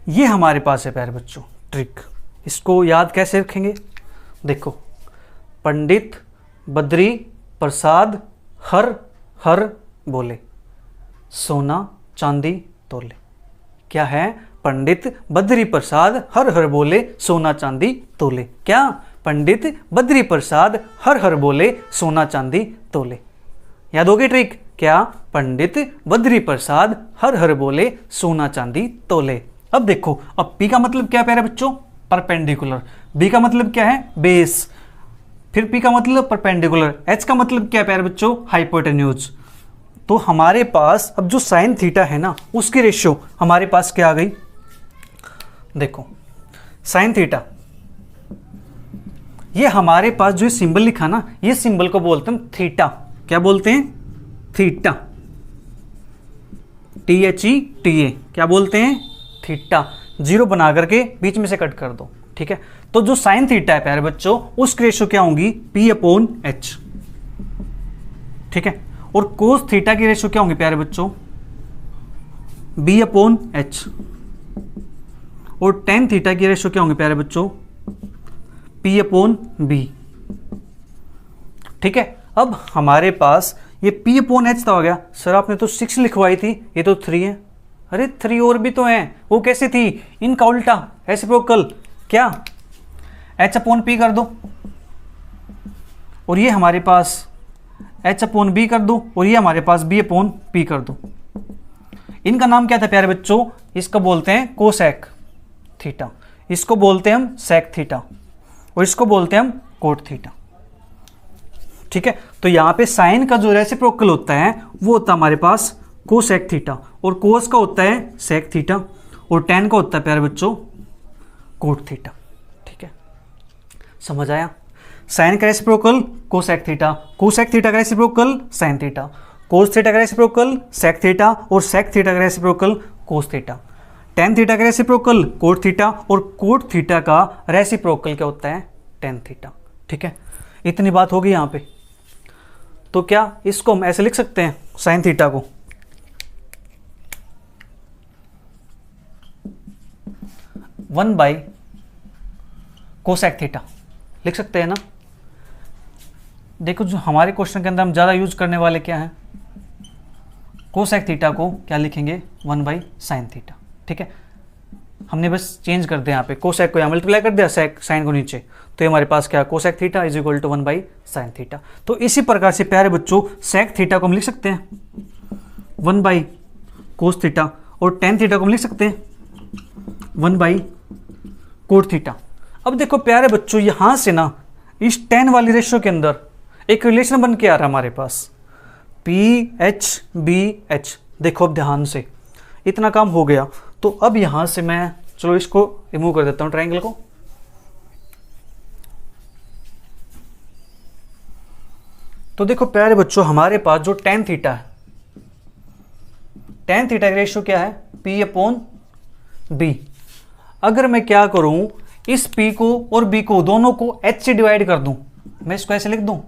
ये हमारे पास है प्यारे बच्चों ट्रिक। इसको याद कैसे रखेंगे? देखो, पंडित बद्री प्रसाद हर हर बोले, सोना चांदी तोले। क्या है? पंडित बद्री प्रसाद हर हर बोले, सोना चांदी तोले। क्या? पंडित बद्री प्रसाद हर हर बोले, सोना चांदी तोले। याद होगी ट्रिक? क्या? पंडित बद्री प्रसाद हर हर बोले, सोना चांदी तोले। अब देखो, अब P का मतलब क्या है प्यारे बच्चों? परपेंडिकुलर। B का मतलब क्या है? बेस। फिर P का मतलब परपेंडिकुलर। H का मतलब क्या है प्यारे बच्चों? हाइपोटेन्यूज। तो हमारे पास अब जो साइन थीटा है ना, उसकी रेशियो हमारे पास क्या आ गई? देखो, साइन थीटा, ये हमारे पास जो सिंबल लिखा ना, ये सिंबल को बोलते हैं थीटा। क्या बोलते हैं? थीटा। THETA। क्या बोलते हैं? थीटा। जीरो बना करके बीच में से कट कर दो। ठीक है, तो जो साइन थीटा है प्यारे बच्चों, उसकी रेशियो क्या होंगी? P/H। ठीक है, और कोस थीटा की रेशियो क्या होंगी प्यारे बच्चों? B/H। और टेन थीटा की रेशियो क्या होंगी प्यारे बच्चों? P/B। ठीक है, अब हमारे पास ये P/H तो हो गया। सर आपने तो 6 लिखवाई थी, ये तो 3 है। अरे 3 और भी तो हैं, वो कैसे थी? इनका उल्टा, रेसिप्रोकल। क्या? H/P कर दो, और ये हमारे पास H/B कर दो, और ये हमारे पास B/P कर दो। इनका नाम क्या था प्यारे बच्चों? इसको बोलते हैं कोसेक थीटा, इसको बोलते हैं हम सेक थीटा, और इसको बोलते हैं हम कोट थीटा। ठीक है, तो यहाँ पे साइन का जो रेसिप्रोकल होता है वो होता है हमारे पास कोसेक थीटा, और कोस का होता है सेक थीटा, और टेन का होता है प्यारे बच्चों कोट थीटा। ठीक है, समझ आया? साइन का reciprocal cosec theta, cosec theta का reciprocal sine theta, cos theta का रेसिप्रोकल सेक थीटा, और सेक थीटा का reciprocal cos theta, tan theta का रेसिप्रोकल कोट थीटा, और कोट थीटा का रेसिप्रोकल क्या होता है? Tan theta. ठीक है, इतनी बात होगी यहाँ पे। तो क्या इसको हम ऐसे लिख सकते हैं साइन थीटा को? 1 कोसेक थीटा लिख सकते हैं ना? देखो, जो हमारे क्वेश्चन के अंदर हम ज़्यादा यूज करने वाले क्या हैं? कोसेक थीटा को क्या लिखेंगे? 1 साइन थीटा। ठीक है, हमने बस चेंज कर दिया यहाँ पे, कोसेक को यहाँ मल्टीप्लाई कर दिया, सेक साइन को नीचे, तो ये हमारे पास क्या? Cosec theta is equal to 1 sine theta. तो इसी प्रकार से प्यारे बच्चों सेक थीटा को हम लिख सकते हैं 1 कोस थीटा, और टेन थीटा को हम लिख सकते हैं 1 कोट थीटा। अब देखो प्यारे बच्चों, यहां से ना इस टेन वाली रेशियो के अंदर एक रिलेशन बन के आ रहा है हमारे पास, PHBH। देखो अब ध्यान से, इतना काम हो गया। तो अब यहां से मैं, चलो इसको रिमूव कर देता हूं, ट्रायंगल को। तो देखो प्यारे बच्चों, हमारे पास जो tan थीटा है, tan थीटा का रेशियो क्या है, P/B। अगर मैं क्या करूं, इस P को और B को दोनों को H से डिवाइड कर दूं, मैं इसको ऐसे लिख दूं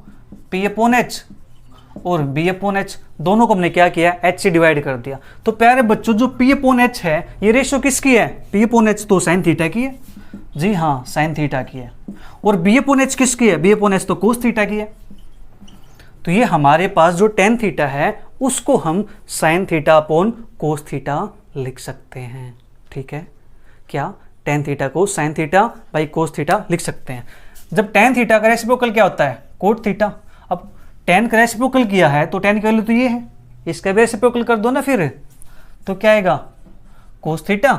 P/H और B/H, दोनों को हमने क्या किया, H से डिवाइड कर दिया। तो प्यारे बच्चों जो P/H है ये रेशियो किसकी है, P/H तो साइन थीटा की है, जी हाँ साइन थीटा की है। और B/H किसकी है, B/H तो कोस थीटा की है। तो ये हमारे पास जो tan थीटा है उसको हम sine theta upon cos theta लिख सकते हैं। ठीक है, क्या tan थीटा को sine theta by cos theta लिख सकते हैं। जब tan थीटा का रेसिप्रोकल क्या होता है, कोट थीटा। अब tan का रेसिप्रोकल किया है तो tan की वैल्यू तो ये है, इसका भी रेसिप्रोकल कर दो ना फिर, तो क्या आएगा, cos theta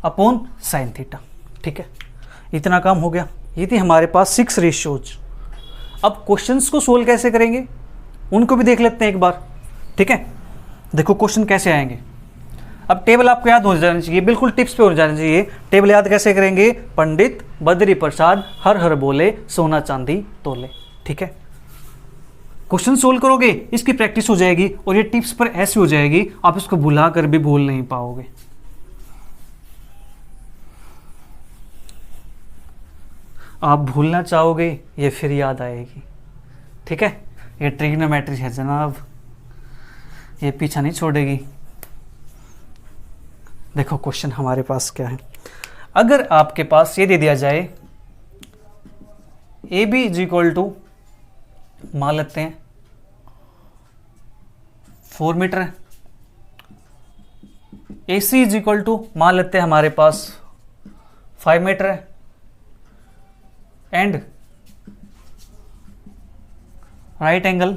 upon sine theta. ठीक है, इतना काम हो गया। ये थी हमारे पास 6 रेशियोज। अब क्वेश्चंस को सोल्व कैसे करेंगे उनको भी देख लेते हैं एक बार। ठीक है, देखो क्वेश्चन कैसे आएंगे। अब टेबल आपको याद हो जाना चाहिए, बिल्कुल टिप्स पे हो जाना चाहिए। टेबल याद कैसे करेंगे, पंडित बद्री प्रसाद हर हर बोले सोना चांदी तोले। ठीक है, क्वेश्चन सोल्व करोगे इसकी प्रैक्टिस हो जाएगी और ये टिप्स पर ऐसी हो जाएगी आप इसको भुला कर भी भूल नहीं पाओगे। आप भूलना चाहोगे ये फिर याद आएगी। ठीक है, ये ट्रिग्नोमेट्री है जनाब, ये पीछा नहीं छोड़ेगी। देखो क्वेश्चन हमारे पास क्या है। अगर आपके पास ये दे दिया जाए A B is equal to, मान लेते हैं 4 मीटर है, A C is equal to मान लेते हैं हमारे पास 5 मीटर है, and right angle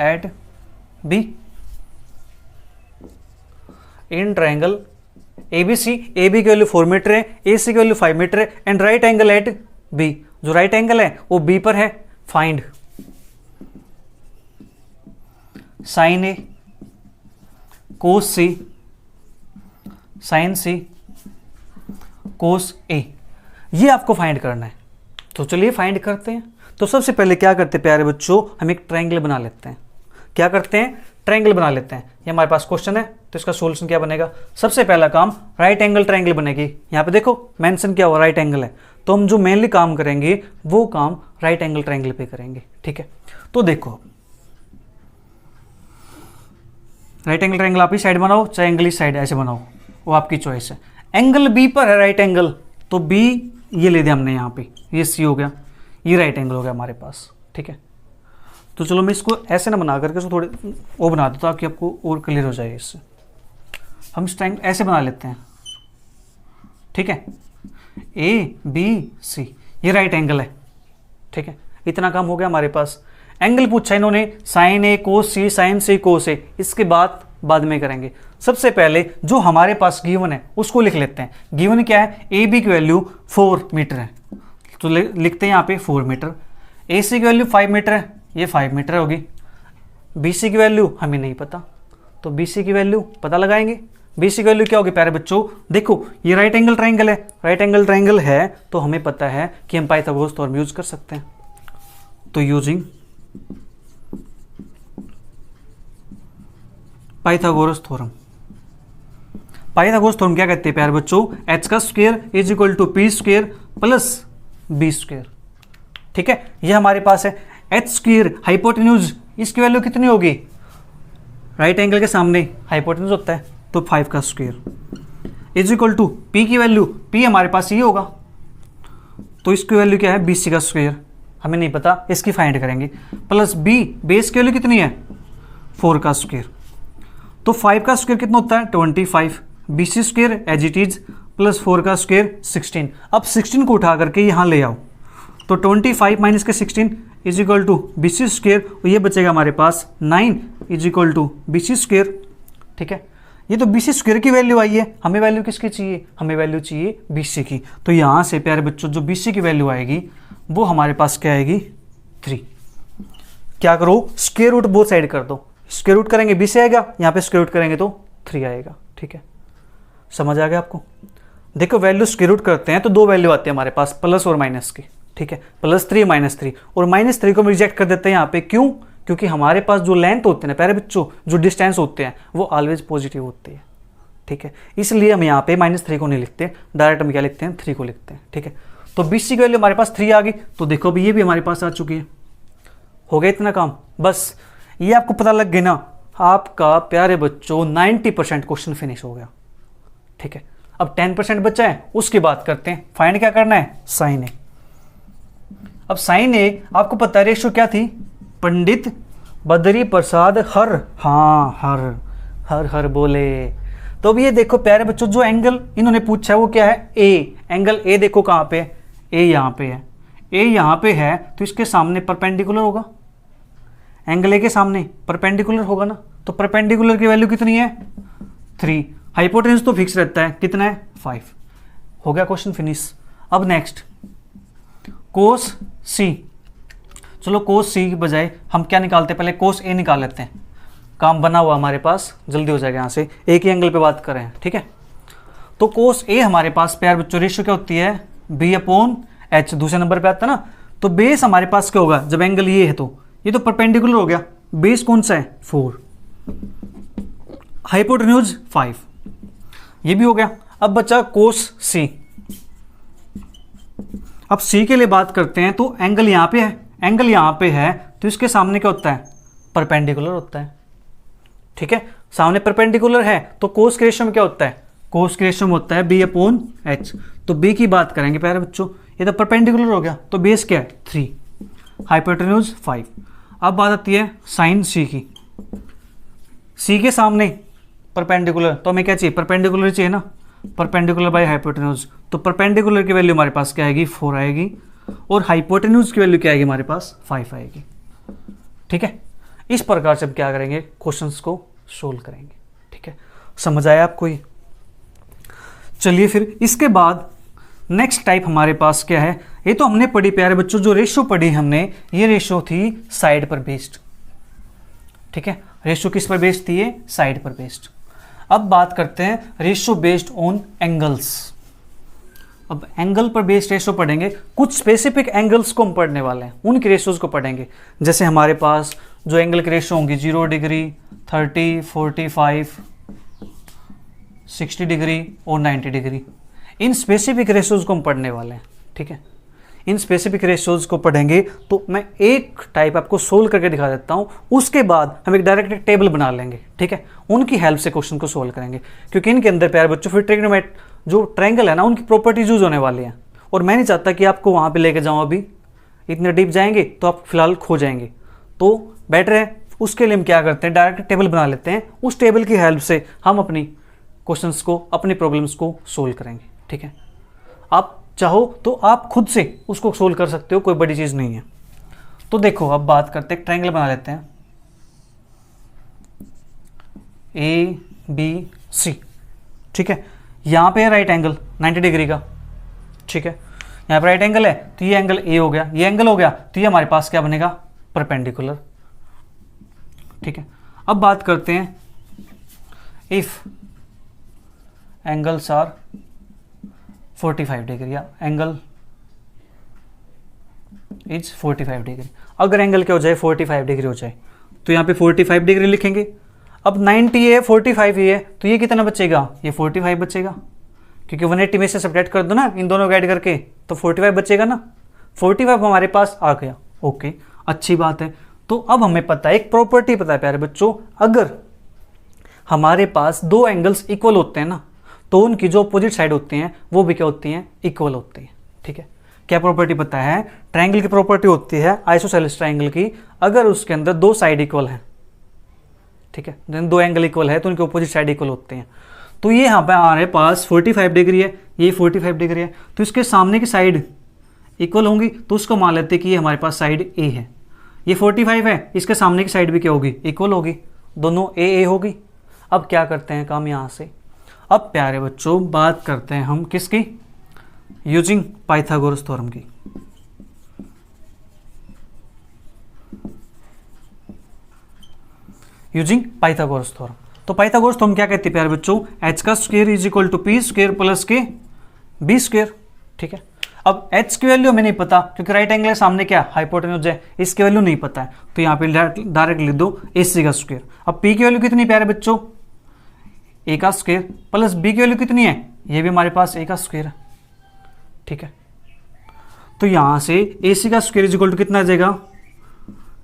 at B in triangle ABC। A B की वैल्यू 4 मीटर है, ए सी की वैल्यू 5 मीटर है, and right angle at B, जो राइट एंगल है वो बी पर है। Find sine A cos C sine सी कोस ए, ये आपको फाइंड करना है। तो चलिए फाइंड करते हैं। तो सबसे पहले क्या करते हैं प्यारे बच्चों, हम एक ट्रायंगल बना लेते हैं। क्या करते हैं, ट्रायंगल बना लेते हैं। ये हमारे पास क्वेश्चन है तो इसका सॉल्यूशन क्या बनेगा, सबसे पहला काम राइट एंगल ट्रायंगल बनेगी। यहाँ पे देखो मेंशन क्या हुआ, राइट एंगल है, तो हम जो मेनली काम करेंगे वो काम राइट एंगल ट्रायंगल पे करेंगे। ठीक है, तो देखो राइट एंगल ट्रायंगल आप इस साइड बनाओ चाहे एंगल इस साइड, ऐसे बनाओ, वो आपकी चॉइस है। एंगल बी पर है राइट एंगल, तो बी ये ले दिया हमने यहाँ पे, ये सी हो गया, ये राइट एंगल हो गया हमारे पास। ठीक है, तो चलो मैं इसको ऐसे ना बना करके इसको थोड़े वो बना देता हूँ ताकि आपको और क्लियर हो जाए। इससे हम इस ट्रायंगल ऐसे बना लेते हैं। ठीक है, ए बी सी, ये राइट एंगल है। ठीक है, इतना काम हो गया हमारे पास। एंगल पूछा इन्होंने sign A cos C sine सी कोस ए, इसके बाद में करेंगे। सबसे पहले जो हमारे पास गिवन है उसको लिख लेते हैं। गिवन क्या है, ए बी की वैल्यू 4 मीटर है, तो लिखते हैं यहाँ पे 4 मीटर। ए सी की वैल्यू 5 मीटर है, ये 5 मीटर होगी। बी सी की वैल्यू हमें नहीं पता, तो बी सी की वैल्यू पता लगाएंगे। बी सी की वैल्यू क्या होगी प्यारे बच्चों, देखो ये राइट एंगल ट्रायंगल है, राइट एंगल ट्रायंगल है तो हमें पता है कि हम पाइथागोरस थ्योरम यूज कर सकते हैं। तो using Pythagoras theorem, Pythagoras theorem क्या कहते हैं प्यारे बच्चों, एच का square is equal to P square plus B square. ठीक है, ये हमारे पास है। एच स्क्वायर हाइपोटेन्यूज, इसकी वैल्यू कितनी होगी, राइट एंगल के सामने हाइपोटेन्यूज होता है तो 5 का square is equal to P की वैल्यू, पी हमारे पास ये होगा, तो इसकी वैल्यू क्या है, BC का स्क्वायर, हमें नहीं पता, इसकी फाइंड करेंगे, प्लस बी, बेस की वैल्यू कितनी है 4 का स्क्वायर, तो 5 का स्क्वायर कितना होता है 25, BC square as it is plus 4 का स्क्वायर 16। अब 16 को उठा करके यहाँ ले आओ, तो 25 माइनस के 16 is equal to BC square, ये बचेगा हमारे पास 9 is equal to BC square. ठीक है, ये तो BC स्क्वायर की वैल्यू आई है, हमें वैल्यू किसकी चाहिए, हमें वैल्यू चाहिए BC की। तो यहाँ से प्यारे बच्चों जो BC की वैल्यू आएगी वो हमारे पास क्या आएगी 3। क्या करो, स्क्वायर रूट बोथ साइड कर दो, स्क्वायर रूट करेंगे BC आएगा, यहाँ पे स्क्वायर रूट करेंगे तो 3 आएगा। ठीक है, समझ आ गया आपको। देखो वैल्यू स्क्वायर रूट करते हैं तो 2 वैल्यू आती है हमारे पास, प्लस और माइनस की। ठीक है, +3 -3, और -3 को हम रिजेक्ट कर देते हैं यहाँ पे। क्यों? क्योंकि हमारे पास जो लेंथ होते हैं ना प्यारे बच्चों, जो डिस्टेंस होते हैं वो ऑलवेज पॉजिटिव होती है, ठीक है। इसलिए हम यहाँ पे -3 को नहीं लिखते, डायरेक्ट हम क्या लिखते हैं, 3 को लिखते हैं, ठीक है। तो BC की वैल्यू हमारे पास 3 आ गई। तो देखो अभी ये भी हमारे पास आ चुकी है। हो गया इतना काम, बस ये आपको पता लग गया ना, आपका प्यारे बच्चों 90% क्वेश्चन फिनिश हो गया, ठीक है। अब 10% बचा है, उसकी बात करते हैं। फाइंड क्या करना है, साइन ए। अब साइन ए आपको पता है रेशियो क्या थी, पंडित बद्री प्रसाद हर, हाँ हर हर हर बोले। तो अब ये देखो प्यारे बच्चों, जो एंगल इन्होंने पूछा है वो क्या है, ए। एंगल ए देखो कहाँ पे, ए यहाँ पे है, ए यहाँ पे है, तो इसके सामने परपेंडिकुलर होगा, एंगल ए के सामने परपेंडिकुलर होगा ना। तो परपेंडिकुलर की वैल्यू कितनी है, 3। हाइपोटेन्यूज तो फिक्स रहता है, कितना है, 5। हो गया क्वेश्चन फिनिश। अब नेक्स्ट कोस सी। चलो कोस सी की बजाय हम क्या निकालते हैं, पहले कोस ए निकाल लेते हैं। काम बना हुआ हमारे पास, जल्दी हो जाएगा यहाँ से, एक ही एंगल पे बात करें, ठीक है। तो कोस ए हमारे पास प्यार बच्चों रेशियो क्या होती है, B/H, दूसरे नंबर पे आता है ना। तो बेस हमारे पास क्या होगा, जब एंगल ये है तो ये तो परपेंडिकुलर हो गया, बेस कौन सा है, 4, हाइपोटेन्यूज 5, ये भी हो गया। अब बचा कोस सी। अब सी के लिए बात करते हैं, तो एंगल यहां पे है, एंगल यहां पे है, तो इसके सामने क्या होता है, परपेंडिकुलर होता है, ठीक है। सामने परपेंडिकुलर है तो कोस के रेशियो में क्या होता है, कोस के रेशियो में होता है B/H। तो B की बात करेंगे प्यारे बच्चों, ये तो परपेंडिकुलर हो गया, तो बेस क्या है, 3, हाइपोटेन्यूज 5। अब बात आती है साइन सी की। सी के सामने परपेंडिकुलर, तो हमें क्या चाहिए, परपेंडिकुलर चाहिए ना, परपेंडिकुलर बाय हाइपोटेन्यूज। तो परपेंडिकुलर की वैल्यू हमारे पास क्या आएगी, 4 आएगी, और हाइपोटेन्यूज की वैल्यू क्या आएगी हमारे पास, 5 आएगी, ठीक है। इस प्रकार से हम क्या करेंगे, क्वेश्चंस को सोल्व करेंगे, ठीक है। समझ आया आपको ये? चलिए फिर इसके बाद नेक्स्ट टाइप हमारे पास क्या है, ये तो हमने पढ़ी प्यारे बच्चों, जो रेशियो पढ़ी हमने, ये रेशियो थी साइड पर बेस्ड, ठीक है। रेशियो किस पर बेस्ड थी, ये साइड पर बेस्ड। अब बात करते हैं रेशियो बेस्ड ऑन एंगल्स। अब एंगल पर बेस्ड रेशियो पढ़ेंगे, कुछ स्पेसिफिक एंगल्स को हम पढ़ने वाले हैं, उनके रेशियोज को पढ़ेंगे। जैसे हमारे पास जो एंगल की रेशियो होंगी 0 डिग्री, 30, 45, 60 डिग्री और 90 डिग्री, इन स्पेसिफिक रेशियोज को हम पढ़ने वाले हैं, ठीक है। इन स्पेसिफिक रेशियोज को पढ़ेंगे तो मैं एक टाइप आपको सोल्व करके दिखा देता हूं, उसके बाद हम एक डायरेक्ट टेबल बना लेंगे, ठीक है। उनकी हेल्प से क्वेश्चन को सोल्व करेंगे, क्योंकि इनके अंदर प्यारे बच्चों फिर ट्रिग्नोमेट जो ट्रायंगल है ना, उनकी प्रॉपर्टीज यूज होने वाली हैं, और मैं नहीं चाहता कि आपको वहां पे लेके जाऊं। अभी इतने डीप जाएंगे तो आप फिलहाल खो जाएंगे, तो बेटर है उसके लिए हम क्या करते हैं, डायरेक्ट टेबल बना लेते हैं। उस टेबल की हेल्प से हम अपनी क्वेश्चंस को, अपनी प्रॉब्लम्स को सोल्व करेंगे, ठीक है। आप चाहो तो आप खुद से उसको सोल्व कर सकते हो, कोई बड़ी चीज नहीं है। तो देखो अब बात करते हैं, ट्रायंगल बना लेते हैं ABC, ठीक है। यहां पे राइट एंगल 90 डिग्री का, ठीक है। यहां पे राइट एंगल है तो ये एंगल A हो गया, ये एंगल हो गया, तो ये हमारे पास क्या बनेगा, परपेंडिकुलर, ठीक है। अब बात करते हैं इफ एंगल्स आर 45 डिग्री, या एंगल इज 45 डिग्री। अगर एंगल क्या हो जाए, 45 डिग्री हो जाए, तो यहाँ पे 45 डिग्री लिखेंगे। अब 90 है, 45 ही है, तो ये कितना बचेगा, ये 45 बचेगा, क्योंकि 180 में से सब्ट्रैक्ट कर दो ना इन दोनों को ऐड करके, तो 45 बचेगा ना। 45 हमारे पास आ गया, ओके, अच्छी बात है। तो अब हमें पता है, एक प्रॉपर्टी पता है प्यारे बच्चों, अगर हमारे पास दो एंगल्स इक्वल होते हैं ना, तो उनकी जो अपोजिट साइड होती हैं वो भी क्या होती हैं, इक्वल होती हैं, ठीक है। क्या प्रॉपर्टी पता है, ट्रायंगल की प्रॉपर्टी होती है आइसोसेलेस ट्रायंगल की, अगर उसके अंदर दो साइड इक्वल हैं, ठीक है, दो एंगल इक्वल है तो उनके अपोजिट साइड इक्वल होते हैं। तो ये यहाँ पे हमारे पास 45 डिग्री है, ये 45 डिग्री है, तो इसके सामने की साइड इक्वल होंगी, तो उसको मान लेते हैं कि ये हमारे पास साइड ए है। ये 45 है, इसके सामने की साइड भी क्या होगी, इक्वल होगी, दोनों ए होगी। अब क्या करते हैं काम यहाँ से, अब प्यारे बच्चों बात करते हैं हम किसकी, यूजिंग पाइथागोरस थ्योरम की। यूजिंग पाइथागोरस थ्योरम, तो पाइथागोरस थ्योरम क्या कहती है प्यारे बच्चों, h का square is equal to P square plus के बी स्क्वायर, ठीक है। अब h की वैल्यू हमें नहीं पता क्योंकि राइट एंगल सामने क्या हाइपोटेन्यूज है, इसकी वैल्यू नहीं पता है, तो यहाँ पे डायरेक्ट लिख दो AC का स्क्वायर। अब P की वैल्यू कितनी प्यारे बच्चों, A का स्क्वायर प्लस B की वैल्यू कितनी है, ये भी हमारे पास A का स्क्वायर है, ठीक है। तो यहाँ से AC का स्क्वायर इज इक्वल टू कितना आ जाएगा,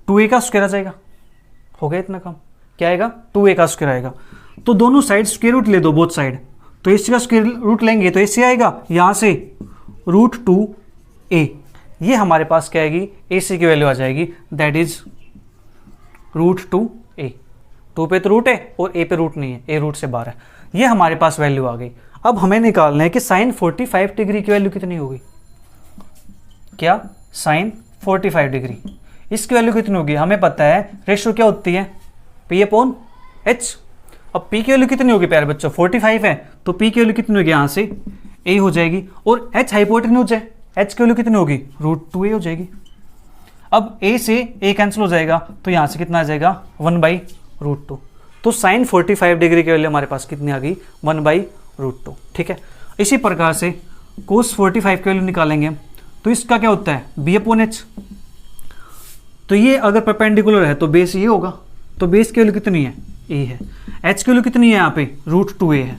2A का स्क्वायर आ जाएगा। हो गया इतना काम, क्या आएगा, 2A का स्क्वायर आएगा। तो दोनों साइड स्क्वायर रूट ले दो, बोथ साइड, तो AC का स्क्वायर रूट लेंगे तो AC आएगा, यहाँ से √2A, ये हमारे पास क्या आएगी, AC की वैल्यू आ जाएगी, दैट इज √2A। 2 पे तो रूट है और A पे रूट नहीं है, A रूट से बाहर है, ये हमारे पास वैल्यू आ गई। अब हमें निकालना है कि साइन 45 डिग्री की वैल्यू कितनी होगी, क्या, साइन 45 डिग्री, इसकी वैल्यू कितनी होगी, हमें पता है रेशियो क्या होती है, P/H। अब P की वैल्यू कितनी होगी प्यारे बच्चों, 45 है, तो P की वैल्यू कितनी होगी, यहाँ से A हो जाएगी, और H हाइपोटेन्यूज है, H की वैल्यू कितनी होगी, √2A हो जाएगी। अब A से A कैंसिल हो जाएगा, तो यहाँ से कितना आ जाएगा, 1/√2। तो साइन 45 डिग्री की वैल्यू हमारे पास कितनी आ गई, 1/√2, ठीक है। इसी प्रकार से कोस 45 की वैल्यू निकालेंगे, तो इसका क्या होता है, B/H। तो ये अगर परपेंडिकुलर है तो बेस ये होगा, तो बेस की वैल्यू कितनी है, A है। H की वैल्यू कितनी है यहाँ पे, √2A है,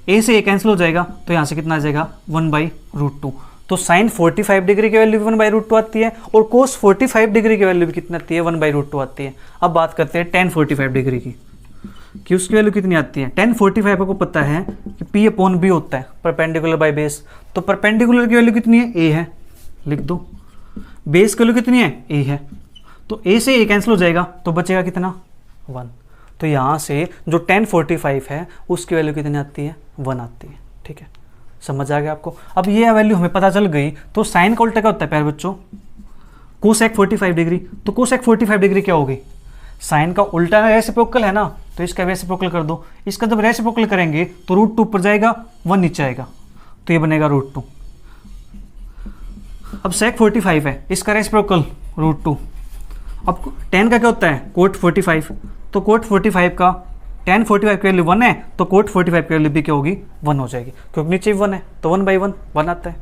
A से A कैंसिल हो जाएगा, तो यहाँ से कितना आ जाएगा, 1/√2। तो साइन 45 डिग्री की वैल्यू भी 1/√2 आती है, और कोस 45 डिग्री की वैल्यू भी कितनी आती है, 1/√2 आती है। अब बात करते हैं tan 45 डिग्री की, कि उसकी वैल्यू कितनी आती है। tan 45 आपको पता है कि P/B होता है, परपेंडिकुलर बाय बेस, तो परपेंडिकुलर की वैल्यू कितनी है, A है, लिख दो। बेस की वैल्यू कितनी है, A है, तो A से A कैंसिल हो जाएगा, तो बचेगा कितना, 1। तो यहाँ से जो tan 45 है उसकी वैल्यू कितनी आती है, 1 आती है, ठीक है। समझ आ गया आपको। अब ये वैल्यू हमें पता चल गई, तो साइन का उल्टा क्या होता है प्यारे बच्चों, कोसेक 45 डिग्री। तो कोसेक 45 डिग्री क्या होगी, साइन का उल्टा रेसिप्रोकल है ना, तो इसका रेसिप्रोकल कर दो। इसका जब रेसिप्रोकल करेंगे तो √2 ऊपर जाएगा, 1 नीचे आएगा, तो ये बनेगा √2। अब सेक 45 है, इसका रेसिप्रोकल √2। अब tan का क्या होता है, कोट 45, तो कोट 45 का tan 45 की वैल्यू 1 है, तो कोट 45 की वैल्यू भी क्या होगी, 1 हो जाएगी, क्योंकि नीचे 1 है, तो 1/1 1 आता है।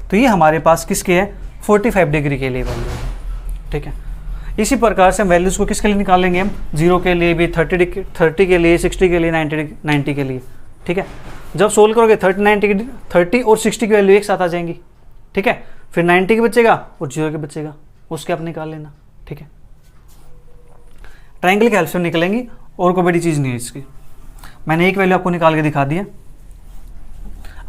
तो ये हमारे पास किसके है, 45 डिग्री के लिए वैल्यू, ठीक है। इसी प्रकार से हम वैल्यूज़ को किसके लिए निकालेंगे, हम 0 के लिए भी, 30 के लिए, 60 के लिए, 90 के लिए, ठीक है। जब सोल्व करोगे 30 और 60 की वैल्यू एक साथ आ जाएंगी, ठीक है। फिर 90 के बचेगा और 0 के बचेगा, उसके आप निकाल लेना, ठीक है। ट्रायंगल के हेल्प से निकलेंगी, और कोई बड़ी चीज़ नहीं है इसकी। मैंने एक वैल्यू आपको निकाल के दिखा दिया।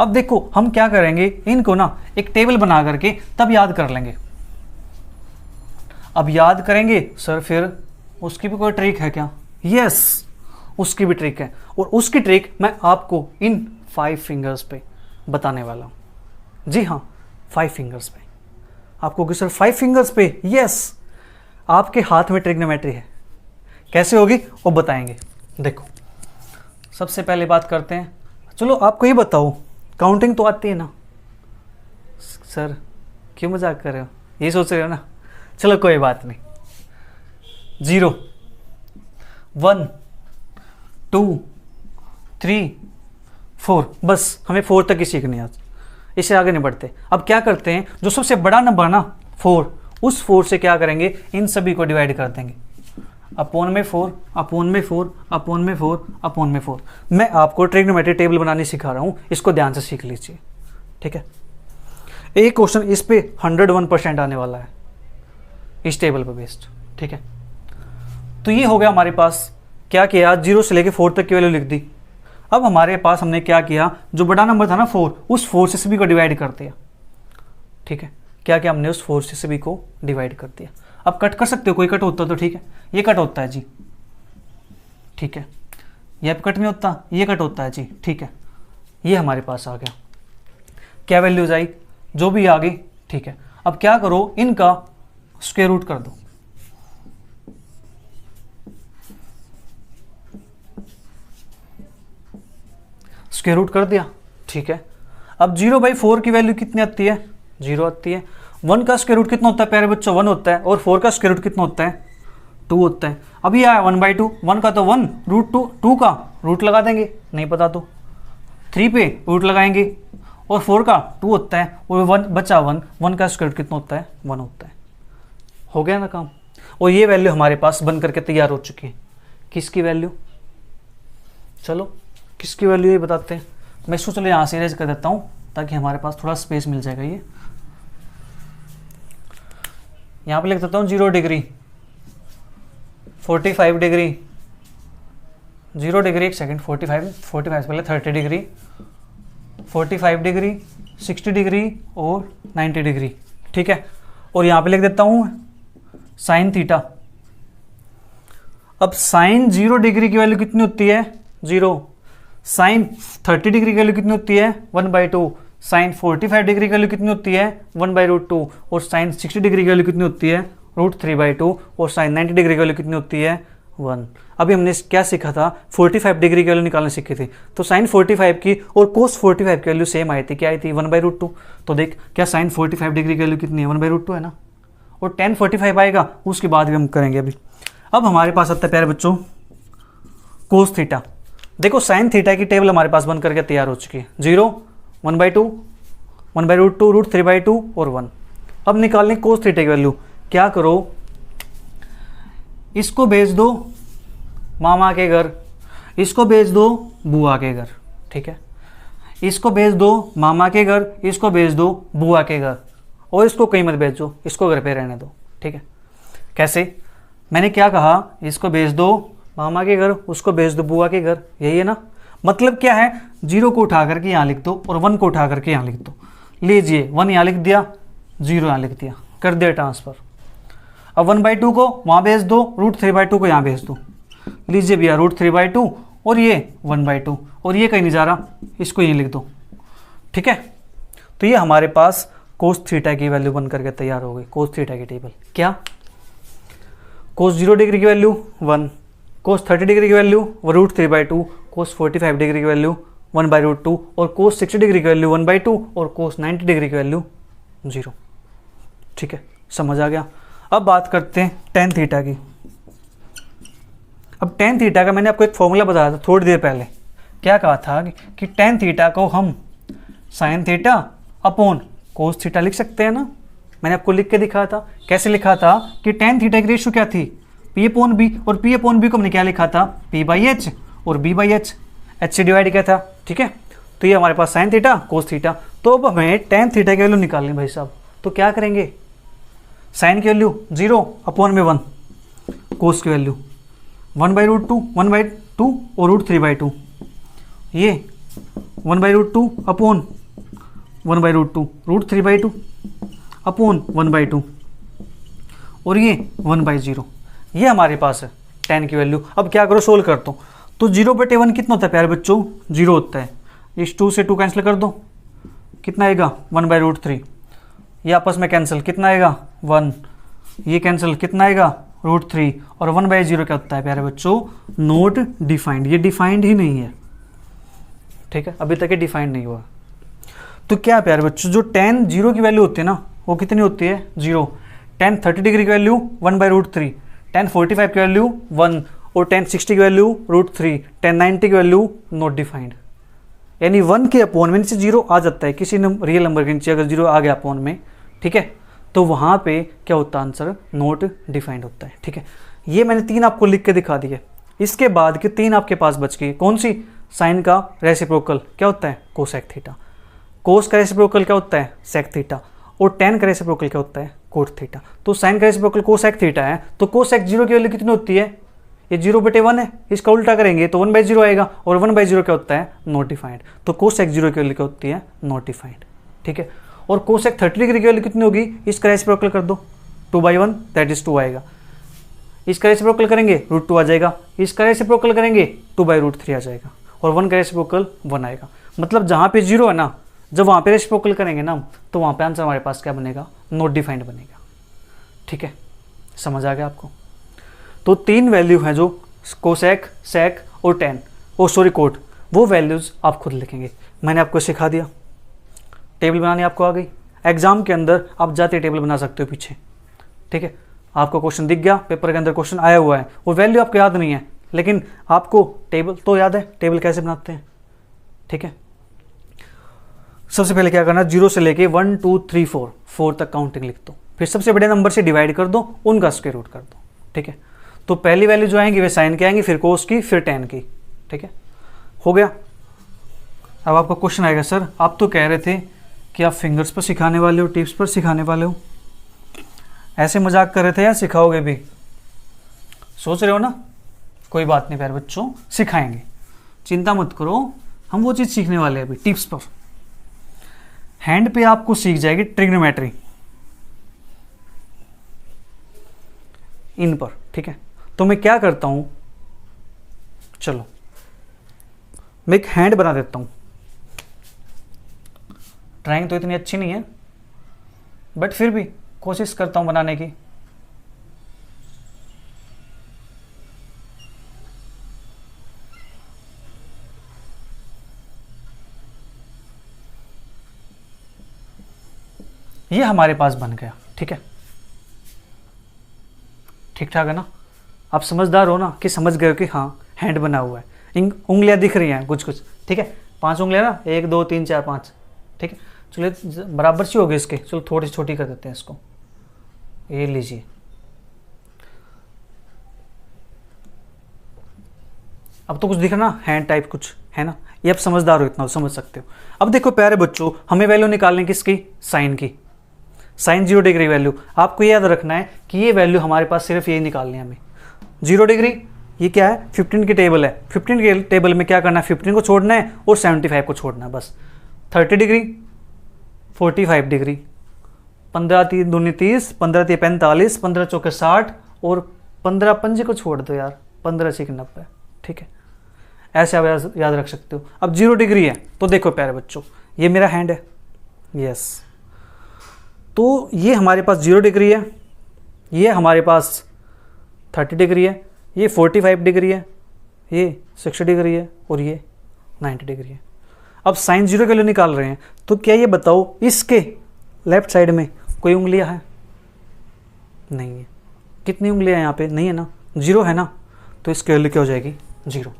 अब देखो हम क्या करेंगे, इनको ना एक टेबल बना करके तब याद कर लेंगे। अब याद करेंगे सर, फिर उसकी भी कोई ट्रिक है क्या, यस उसकी भी ट्रिक है, और उसकी ट्रिक मैं आपको इन 5 फिंगर्स पे बताने वाला हूँ। जी हाँ, 5 फिंगर्स पे आपको कि सर 5 फिंगर्स पे, यस आपके हाथ में ट्रिग्नोमेट्री है, कैसे होगी वो बताएंगे। देखो सबसे पहले बात करते हैं, चलो आपको ये बताओ, काउंटिंग तो आती है ना सर, क्यों मजाक कर रहे हो, ये सोच रहे हो ना, चलो कोई बात नहीं। 0 1 2 3 4, बस हमें 4 तक ही सीखनी है आज, इससे आगे नहीं बढ़ते। अब क्या करते हैं, जो सबसे बड़ा नंबर ना 4, उस 4 से क्या करेंगे, इन सभी को डिवाइड कर देंगे, अपॉन में 4 अपॉन में 4 अपॉन में 4 अपॉन में 4। मैं आपको ट्रिग्नोमेट्री टेबल बनानी सिखा रहा हूँ, इसको ध्यान से सीख लीजिए, ठीक है। एक क्वेश्चन इस पे 101% आने वाला है, इस टेबल पर बेस्ड, ठीक है। तो ये हो गया हमारे पास, क्या किया, 0 से लेके 4 तक की वैल्यू लिख दी। अब हमारे पास हमने क्या किया, जो बड़ा नंबर था ना 4, उस 4 से सभी को डिवाइड कर दिया, ठीक है। क्या क्या हमने उस 4 से सभी को डिवाइड कर दिया। अब कट कर सकते हो, कोई कट होता तो ठीक है, ये कट होता है जी, ठीक है, ये कट नहीं होता, ये कट होता है जी, ठीक है। ये हमारे पास आ गया, क्या वैल्यूज आई, जो भी आ गई, ठीक है। अब क्या करो, इनका स्क्वायर रूट कर दो, स्क्वायर रूट कर दिया, ठीक है। अब 0/4 की वैल्यू कितनी आती है, 0 आती है। 1 का स्क्वायर रूट कितना होता है प्यारे बच्चों, 1 होता है, और 4 का स्क्वायर रूट कितना होता है, 2 होता है। अब ये आया 1/2, 1 का तो 1, √2, 2 का रूट लगा देंगे, नहीं पता तो 3 पे रूट लगाएंगे, और 4 का 2 होता है, और 1 बचा 1 का स्क्वायर रूट कितना होता है, 1 होता है। हो गया ना काम। और ये वैल्यू हमारे पास बन करके तैयार हो चुकी है। किसकी वैल्यू, चलो किसकी वैल्यू ये बताते हैं। मैं इसको चलो यहाँ से इरेज कर देता हूँ ताकि हमारे पास थोड़ा स्पेस मिल जाएगा। ये यहाँ पे लिख देता हूँ 0 डिग्री, 45 डिग्री, 0 डिग्री, एक सेकेंड, 45 से पहले 30 डिग्री, 45 डिग्री, 60 डिग्री और 90 डिग्री, ठीक है। और यहाँ पे लिख देता हूँ साइन थीटा। अब साइन 0 डिग्री की वैल्यू कितनी होती है, 0। साइन 30 डिग्री की वैल्यू कितनी होती है, 1/2। साइन 45 डिग्री की वैल्यू कितनी होती है, 1/√2। और साइन 60 डिग्री की वैल्यू कितनी होती है, √3/2। और साइन 90 डिग्री की वैल्यू कितनी होती है, 1। अभी हमने क्या सीखा था, 45 डिग्री की वैल्यू निकालने सीखी थी। तो साइन 45 की और कोस 45 की वैल्यू सेम आई थी, क्या आई थी, 1/√2। तो देख क्या साइन 45 डिग्री की वैल्यू कितनी है, 1/√2 है ना। और tan 45 आएगा, उसके बाद भी हम करेंगे अभी। अब हमारे पास आता है प्यारे बच्चों कोस थीटा। देखो साइन थीटा की टेबल हमारे पास बन करके तैयार हो चुकी है, 0, 1/2, 1/√2, √3/2 और 1। अब निकालने कोस थीटा की वैल्यू, क्या करो, इसको भेज दो मामा के घर, इसको भेज दो बुआ के घर, ठीक है। इसको भेज दो मामा के घर, इसको भेज दो बुआ के घर, और इसको कहीं मत भेजो, इसको घर पे रहने दो, ठीक है। कैसे, मैंने क्या कहा, इसको भेज दो मामा के घर, उसको भेज दो बुआ के घर, यही है ना। मतलब क्या है, 0 को उठा करके यहाँ लिख दो और 1 को उठा करके यहाँ लिख दो। लीजिए 1 यहाँ लिख दिया, 0 यहाँ लिख दिया, कर दिया ट्रांसफर। अब 1/2 को वहाँ भेज दो, √3/2 को यहाँ भेज दो। लीजिए भैया √3/2 और ये 1/2, और ये कहीं नहीं जा रहा, इसको यहीं लिख दो, ठीक है। तो ये हमारे पास कोस थीटा की वैल्यू बन करके तैयार हो गई, कोस थीटा की टेबल। क्या, कोस 0 डिग्री की वैल्यू 1, कोस 30 डिग्री की वैल्यू √3/2, कोस 45 डिग्री की वैल्यू 1/√2, और कोस 60 डिग्री की वैल्यू 1/2, और कोस 90 डिग्री की वैल्यू 0, ठीक है, समझ आ गया। अब बात करते हैं tan थीटा की। अब tan थीटा का मैंने आपको एक फॉर्मूला बताया था थोड़ी देर पहले। क्या कहा था कि tan थीटा को हम sine theta upon cos theta लिख सकते हैं ना। मैंने आपको लिख के दिखाया था। कैसे लिखा था कि tan थीटा की रेशियो क्या थी, P/B, और P/B को हमने क्या लिखा था, P/H, और B/H, H से डिवाइड किया था, ठीक है। तो ये हमारे पास साइन थीटा कोस थीटा। तो अब हमें tan थीटा की वैल्यू निकालनी भाई साहब, तो क्या करेंगे, साइन की वैल्यू 0 अपॉन में 1, कोस की वैल्यू 1/√2 और √3/2, ये 1/√2 अपॉन 1/√2, √3/2 अपॉन 1/2, और ये 1/0। ये हमारे पास है tan की वैल्यू। अब क्या करो, सोल्व कर दो। तो 0/1 कितना होता है प्यारे बच्चों, 0 होता है। इस 2 से 2 कैंसिल कर दो, कितना आएगा 1/√3। ये आपस में कैंसिल, कितना आएगा 1, ये कैंसिल, कितना आएगा √3, और 1/0 क्या होता है प्यारे बच्चों, नॉट डिफाइंड। ये डिफाइंड ही नहीं है, ठीक है, अभी तक ये डिफाइंड नहीं हुआ। तो क्या प्यारे बच्चों, जो tan 0 की वैल्यू होती है ना, वो कितनी होती है, 0। tan 30 डिग्री की वैल्यू 1/√3, tan 45 की वैल्यू 1, और tan 60 की वैल्यू √3, tan 90 की वैल्यू नॉट डिफाइंड। यानी 1 के अपॉन में नीचे 0 आ जाता है, किसी रियल नंबर के नीचे अगर 0 आ गया अपॉन में, ठीक है, तो वहाँ पे क्या होता है, आंसर नॉट डिफाइंड होता है, ठीक है। ये मैंने 3 आपको लिख के दिखा दिए। इसके बाद के 3 आपके पास बच गई, कौन सी, साइन का रेसिप्रोकल क्या होता है, कोसेक थीटा, कोस का रेसिप्रोकल क्या होता है, सेक थीटा, और tan का रेसिप्रोकल क्या होता है, कोट थीटा। तो साइन का रेसिप्रोकल कोसेक थीटा है, तो कोसेक 0 की वैल्यू कितनी होती है, ये 0/1 है। इसका उल्टा करेंगे तो 1/0 आएगा, और 1/0 क्या होता है, नॉट डिफाइंड। तो कोसेक 0 की वैल्यू क्या होती है, नॉट डिफाइंड, ठीक है। और कोसेक 30 डिग्री की वैल्यू कितनी होगी, इसका रेसिप्रोकल कर दो, 2/1 दैट इज 2 आएगा। इसका रेसिप्रोकल करेंगे √2 आ जाएगा, इसका रेसिप्रोकल करेंगे 2/√3 आ जाएगा, और 1 का रेसिप्रोकल 1 आएगा। मतलब जहाँ पे 0 है ना, जब वहाँ पे रेसिप्रोकल करेंगे ना, तो वहाँ पे आंसर हमारे पास क्या बनेगा, नॉट डिफाइंड बनेगा, ठीक है, समझ आ गया आपको। तो 3 वैल्यू हैं जो कोसेक, सेक और tan, कोट, वो वैल्यूज़ आप खुद लिखेंगे। मैंने आपको सिखा दिया, टेबल बनानी आपको आ गई। एग्जाम के अंदर आप जाते टेबल बना सकते हो पीछे, ठीक है। आपको क्वेश्चन दिख गया, पेपर के अंदर क्वेश्चन आया हुआ है, वो वैल्यू आपको याद नहीं है, लेकिन आपको टेबल तो याद है, टेबल कैसे बनाते हैं, ठीक है। सबसे पहले क्या करना, 0 से लेके 1 2 3 4 तक काउंटिंग लिख दो, फिर सबसे बड़े नंबर से डिवाइड कर दो, उनका स्क्वायर रूट कर दो। ठीक है, तो पहली वैल्यू जो आएंगी वे साइन की आएंगी, फिर कोस की, फिर टेन की। ठीक है, हो गया। अब आपका क्वेश्चन आएगा, सर आप तो कह रहे थे कि आप फिंगर्स पर सिखाने वाले हो, टिप्स पर सिखाने वाले हो, ऐसे मजाक कर रहे थे या सिखाओगे भी? सोच रहे हो ना? कोई बात नहीं प्यारे बच्चों, सिखाएंगे, चिंता मत करो, हम वो चीज़ सीखने वाले हैं अभी टिप्स पर। हैंड पे आपको सीख जाएगी ट्रिग्नोमेट्री, इन पर। ठीक है, तो मैं क्या करता हूं, चलो मैं एक हैंड बना देता हूं। ड्राइंग तो इतनी अच्छी नहीं है, बट फिर भी कोशिश करता हूं बनाने की। ये हमारे पास बन गया। ठीक है, ठीक ठाक है ना? आप समझदार हो ना, कि समझ गए हो कि हाँ हैंड बना हुआ है, इन उंगलियां दिख रही हैं कुछ कुछ। ठीक है, 5 उंगलियां ना, 1 2 3 4 5। ठीक है, चलो बराबर सी हो गई इसके, चलो थोड़ी छोटी कर देते हैं इसको। ये लीजिए, अब तो कुछ दिख रहा ना, हैंड टाइप कुछ है ना? ये आप समझदार हो, इतना समझ सकते हो। अब देखो प्यारे बच्चों, हमें वैल्यू निकालने किसकी, साइन की। साइन 0 डिग्री वैल्यू, आपको ये याद रखना है कि ये वैल्यू हमारे पास सिर्फ ये निकालनी है हमें। 0 डिग्री ये क्या है, 15 की टेबल है। 15 के टेबल में क्या करना है, 15 को छोड़ना है और 75 को छोड़ना है बस। 30 डिग्री, 45 डिग्री, 15 3 दूनी 30, 15 3 45, 15 चौके 60 और 15 पंजे को छोड़ दो यार, 15 6 90। ठीक है, ऐसे आप याद रख सकते हो। अब 0 डिग्री है तो देखो प्यारे बच्चों, ये मेरा हैंड है, यस, तो ये हमारे पास 0 डिग्री है, ये हमारे पास 30 डिग्री है, ये 45 डिग्री है, ये 60 डिग्री है और ये 90 डिग्री है। अब साइन 0 के लिए निकाल रहे हैं, तो क्या ये बताओ इसके लेफ्ट साइड में कोई उंगलियां है? नहीं है। कितनी उंगलियां यहाँ पे? नहीं है ना, 0 है ना, तो इसके वैल्यू क्या हो जाएगी, 0।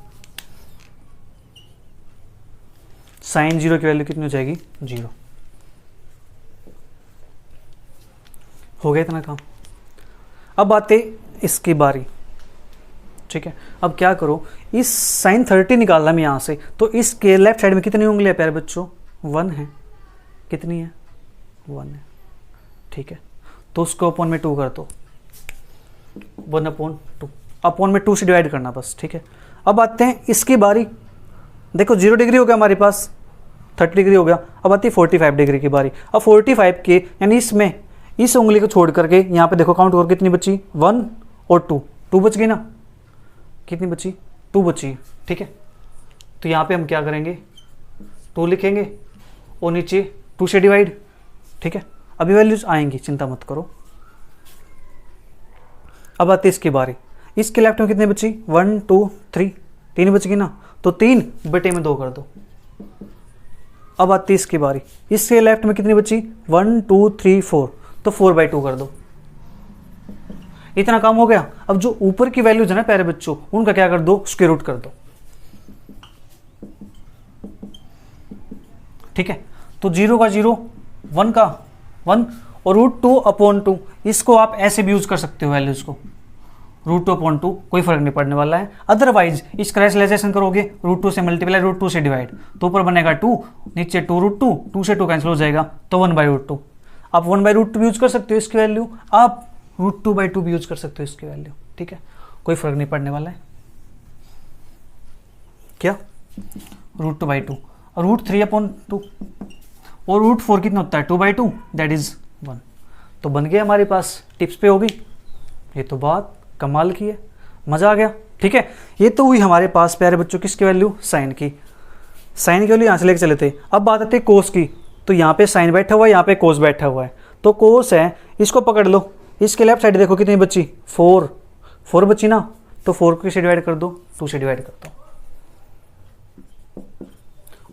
साइन 0 की वैल्यू कितनी हो जाएगी, 0। हो गया इतना काम। अब आते इसकी बारी। ठीक है, अब क्या करो, इस साइन 30 निकालना मैं यहाँ से, तो इसके लेफ्ट साइड में कितनी उंगली है प्यारे बच्चों, 1 है। कितनी है, 1 है। ठीक है, तो उसको अपॉन में 2 कर दो, 1/2, अपॉन में 2 से डिवाइड करना बस। ठीक है, अब आते हैं इसकी बारी। देखो 0 डिग्री हो गया हमारे पास, 30 डिग्री हो गया, अब आती है 45 डिग्री की बारी। अब 45 के यानी इसमें इस उंगली को छोड़ करके यहाँ पे देखो काउंट करो कितनी बची, 1 और 2 बच गई ना, कितनी बची, 2 बची। ठीक है, तो यहाँ पे हम क्या करेंगे, 2 लिखेंगे और नीचे 2 से डिवाइड। ठीक है, अभी वैल्यूज आएंगी, चिंता मत करो। अब आती है इसकी बारी, इसके लेफ्ट में कितनी बची, 1 2 3, 3 बच गई ना, तो 3 बटे में 2 कर दो। अब आती है इसकी बारी, इसके लेफ्ट में कितनी बची, 1 2 3 4, तो 4/2 कर दो। इतना काम हो गया। अब जो ऊपर की वैल्यूज है ना प्यारे बच्चों, उनका क्या कर दो, स्क्वायर रूट कर दो। ठीक है, तो 0 का 0, 1 का 1 और √2/2, इसको आप ऐसे भी यूज कर सकते हो वैल्यूज को, √2/2, कोई फर्क नहीं पड़ने वाला है। अदरवाइज इसका रेशनलाइजेशन करोगे, √2 से मल्टीप्लाई, √2 से डिवाइड, तो ऊपर बनेगा 2, नीचे 2√2, 2 से 2 कैंसिल हो जाएगा, तो 1/√2। आप 1/√2 भी यूज कर सकते हो इसकी वैल्यू, आप √2/2 भी यूज कर सकते हो इसकी वैल्यू। ठीक है, कोई फर्क नहीं पड़ने वाला है। क्या, √2/2 और √3/2 और √4 कितना होता है, 2/2, दैट इज 1। तो बन गया हमारे पास, टिप्स पे होगी। ये तो बात कमाल की है, मजा आ गया। ठीक है, ये तो हुई हमारे पास प्यारे बच्चों किसकी वैल्यू, साइन की। साइन की वैल्यू यहाँ से लेके चले थे। अब बात आती है कोस की, तो यहाँ पे साइन बैठा हुआ है, यहाँ पे कोस बैठा हुआ है, तो कोस है, इसको पकड़ लो। इसके लेफ्ट साइड देखो कितनी बची, 4 बची ना, तो 4 को किससे डिवाइड कर दो, 2 से डिवाइड कर दो,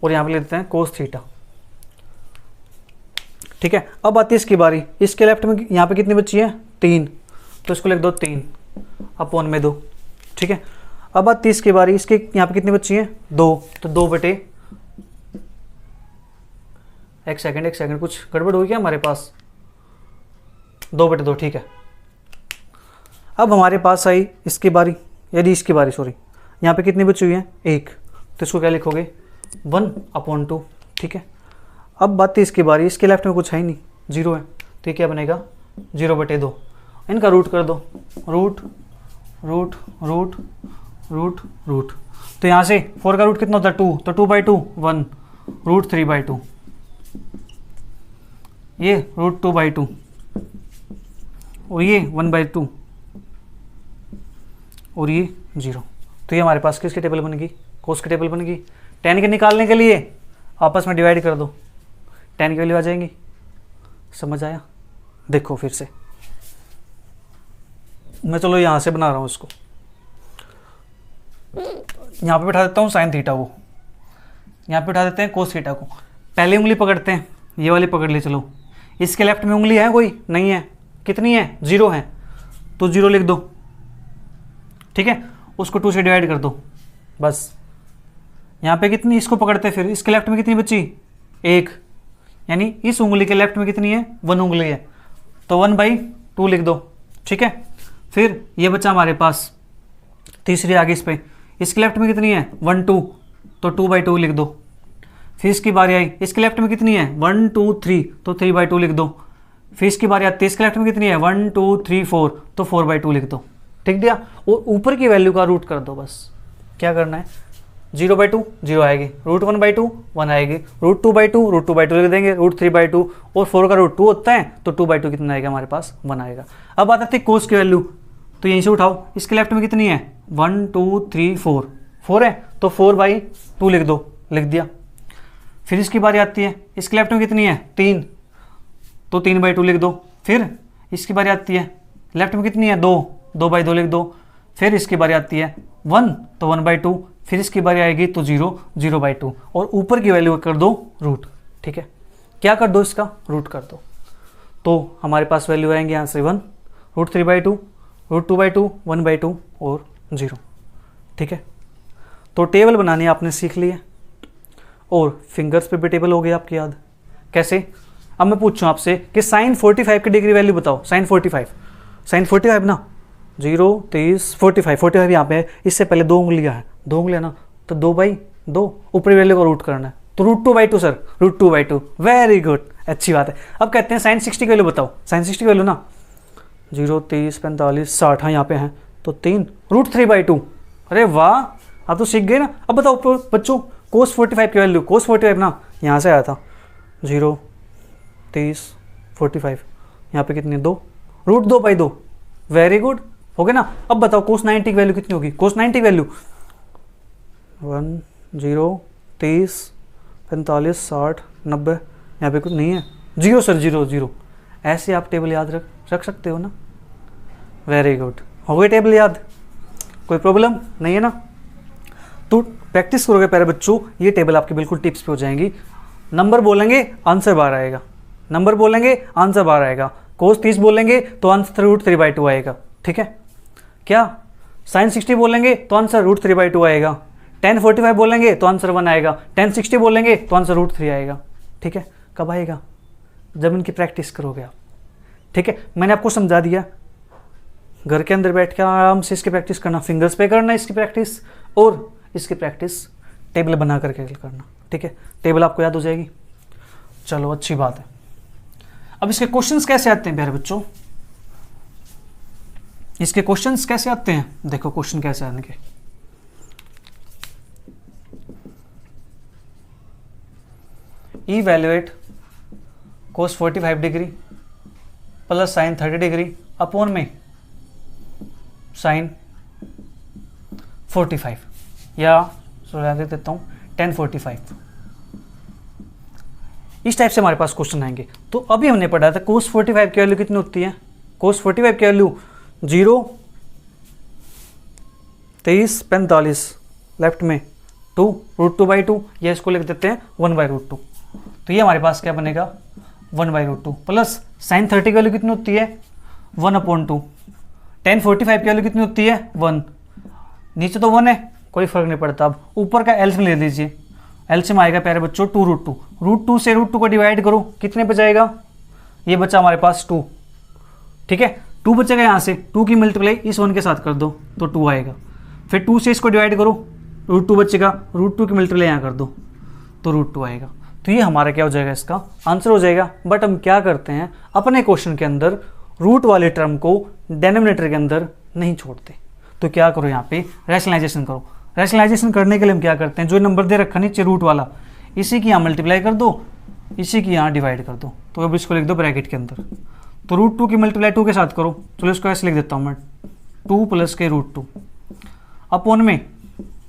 और यहाँ पे ले देते हैं कोस थीटा। ठीक है, अब आती है इसकी बारी, इसके लेफ्ट में यहाँ पे कितनी बची है, 3, तो इसको लिख दो 3/2 में 2। ठीक है, अब आती है इसकी बारी, इसके यहाँ पे कितनी बची है, 2, तो 2/, एक सेकंड, कुछ गड़बड़ हुई क्या हमारे पास? 2/2, ठीक है। अब हमारे पास आई इसकी बारी, यदि इसकी बारी, सॉरी, यहाँ पे कितनी बची हुई है? 1, तो इसको क्या लिखोगे? 1/2, ठीक है। अब बात थी इसकी बारी, इसके लेफ्ट में कुछ है ही नहीं, 0 है, तो ये क्या बनेगा? 0/2। इनका रूट कर दो, root root root root root, तो यहाँ से 4 का रूट कितना होता है? 2, तो 2/2 1, रूट 3/2, ये रूट 2/2, और ये 1/2, और ये 0। तो ये हमारे पास किसकी टेबल बनेगी? कोस की टेबल बनेगी। tan के निकालने के लिए आपस में डिवाइड कर दो, tan की वैल्यू आ जाएंगी। समझ आया? देखो फिर से मैं, चलो यहाँ से बना रहा हूँ इसको, यहाँ पे बैठा देता हूँ साइन थीटा को, यहाँ पे बैठा देते हैं कोस थीटा को। पहली उंगली पकड़ते हैं, ये वाली पकड़ ली, चलो। इसके लेफ्ट में उंगली है कोई? नहीं है। कितनी है? 0 है, तो 0 लिख दो, ठीक है। उसको 2 से डिवाइड कर दो, बस। यहाँ पे कितनी, इसको पकड़ते, फिर इसके लेफ्ट में कितनी बची? 1, यानी इस उंगली के लेफ्ट में कितनी है? 1 उंगली है, तो 1/2 लिख दो, ठीक है। फिर ये बचा हमारे पास तीसरी आगे इस पे, इसके लेफ्ट में कितनी है? 1 2, तो 2/2 लिख दो। फिर इसकी बारी आई, इसके लेफ्ट में कितनी है? 1 2 3, तो 3/2 लिख दो। फिर इसकी बारी आती है, इसके लेफ्ट में कितनी है? 1 2 3 4, तो 4/2 लिख दो, ठीक दिया। और ऊपर की वैल्यू का रूट कर दो, बस। क्या करना है? 0/2 0 आएगी, रूट 1/2 1 आएगी, रूट 2/2 रूट 2/2 लिख देंगे, रूट 3/2, और 4 का रूट 2 होता है, तो 2/2 कितना आएगा हमारे पास? 1 आएगा। अब आते थे कोस की वैल्यू, तो यहीं से उठाओ, इसके लेफ्ट में कितनी है? 1 2 3 4, 4 है, तो 4/2 लिख दो, लिख दिया। फिर इसकी बारी आती है, इसके लेफ्ट में कितनी है? 3, तो 3/2 लिख दो। फिर इसकी बारी आती है, लेफ्ट में कितनी है? 2, 2/2 लिख दो। फिर इसकी बारी आती है 1, तो 1/2। फिर इसकी बारी आएगी तो 0, 0/2, और ऊपर की वैल्यू कर दो रूट, ठीक है। क्या कर दो? इसका रूट कर दो, तो हमारे पास वैल्यू आएंगे यहाँ से 1, रूट 3/2, रूट 2/2, 1/2 और 0, ठीक है। तो टेबल बनानी आपने सीख ली है, और फिंगर्स पे भी टेबल हो गई आपकी याद। कैसे? अब मैं पूछूँ आपसे कि साइन 45 की डिग्री वैल्यू बताओ। साइन 45 ना, 0 30 45 यहाँ पे है, इससे पहले 2 उंगलियाँ हैं, 2 उंगलियाँ ना, तो 2/2 ऊपरी वैल्यू का रूट करना है, तो root 2/2 sir, root 2/2, very good, अच्छी बात है। अब कहते हैं साइन 60 की वैल्यू बताओ। साइन 60 की वैल्यू ना, 0 30 45 60, हाँ यहाँ पे हैं, तो 3, रूट 3/2। अरे वाह, आप तो सीख गए ना। अब बताओ बच्चों, कोस 45 की वैल्यू, कोस 45 ना यहाँ से आया था, 0 30 45, यहाँ पे कितनी है? 2, रूट 2/2, वेरी गुड, हो गया ना। अब बताओ कोस 90 की वैल्यू कितनी होगी? कोस 90 की वैल्यू 1 0 30 45 60 90, यहाँ पे कुछ नहीं है, 0 सर, 0 0। ऐसे आप टेबल याद रख सकते हो ना, वेरी गुड, हो गई टेबल याद, कोई प्रॉब्लम नहीं है ना। तो प्रैक्टिस करोगे प्यारे बच्चों, ये टेबल आपकी बिल्कुल टिप्स पे हो जाएंगी। नंबर बोलेंगे आंसर बाहर आएगा, नंबर बोलेंगे आंसर बाहर आएगा। कोस 30 बोलेंगे तो आंसर रूट 3/2 आएगा, ठीक है। क्या साइन 60 बोलेंगे तो आंसर रूट 3/2 आएगा। tan 45 बोलेंगे तो आंसर 1 आएगा। tan 60 बोलेंगे तो आंसर रूट 3 आएगा, ठीक है। कब आएगा? जब इनकी प्रैक्टिस करोगे आप, ठीक है। मैंने आपको समझा दिया, घर के अंदर बैठ के आराम से इसकी प्रैक्टिस करना, फिंगर्स पे करना इसकी प्रैक्टिस, और इसकी प्रैक्टिस टेबल बना करके करना, ठीक है। टेबल आपको याद हो जाएगी, चलो अच्छी बात है। अब इसके क्वेश्चंस कैसे आते हैं प्यारे बच्चों? इसके क्वेश्चंस कैसे आते हैं? देखो क्वेश्चन कैसे आने के, इवैल्यूएट कोस 45 degree plus sign 30 degree upon में साइन 45, या दे देता हूँ tan 45। इस टाइप से हमारे पास क्वेश्चन आएंगे। तो अभी हमने पढ़ा था कोस 45 की वैल्यू कितनी होती है? कोस 45 की वैल्यू 0 23 45, लेफ्ट में 2 रूट 2/2, या इसको लिख देते हैं 1/√2। तो ये हमारे पास क्या बनेगा? 1/√2 प्लस साइन 30 की वैल्यू कितनी होती है? 1/2। tan 45 की वैल्यू कितनी होती है? 1। नीचे तो 1 है, कोई फर्क नहीं पड़ता। अब ऊपर का एल्स में ले लीजिए, एलसीएम आएगा प्यारे बच्चों 2√2। √2 से √2 को डिवाइड करो, कितने पे जाएगा, ये बचा हमारे पास 2। ठीक है, 2 बचेगा यहाँ से, 2 की मल्टीप्लाई इस 1 के साथ कर दो तो 2 आएगा। फिर 2 से इसको डिवाइड करो, √2 बचेगा, √2 की मल्टीप्लाई यहाँ कर दो तो √2 आएगा। तो ये हमारा क्या हो जाएगा, इसका आंसर हो जाएगा। बट हम क्या करते हैं, अपने क्वेश्चन के अंदर रूट वाले टर्म को डिनोमिनेटर के अंदर नहीं छोड़ते। तो क्या करो, यहाँ पे रैशनलाइजेशन करो। रैशनलाइजेशन करने के लिए हम क्या करते हैं, जो नंबर दे रखा नीचे रूट वाला, इसी की यहाँ मल्टीप्लाई कर दो, इसी की यहाँ डिवाइड कर दो, तो अब इसको लिख दो ब्रैकेट के अंदर। तो √2 की मल्टीप्लाई 2 के साथ करो, चलो इसको ऐसे लिख देता हूँ मैं, 2 + के √2 अपॉन में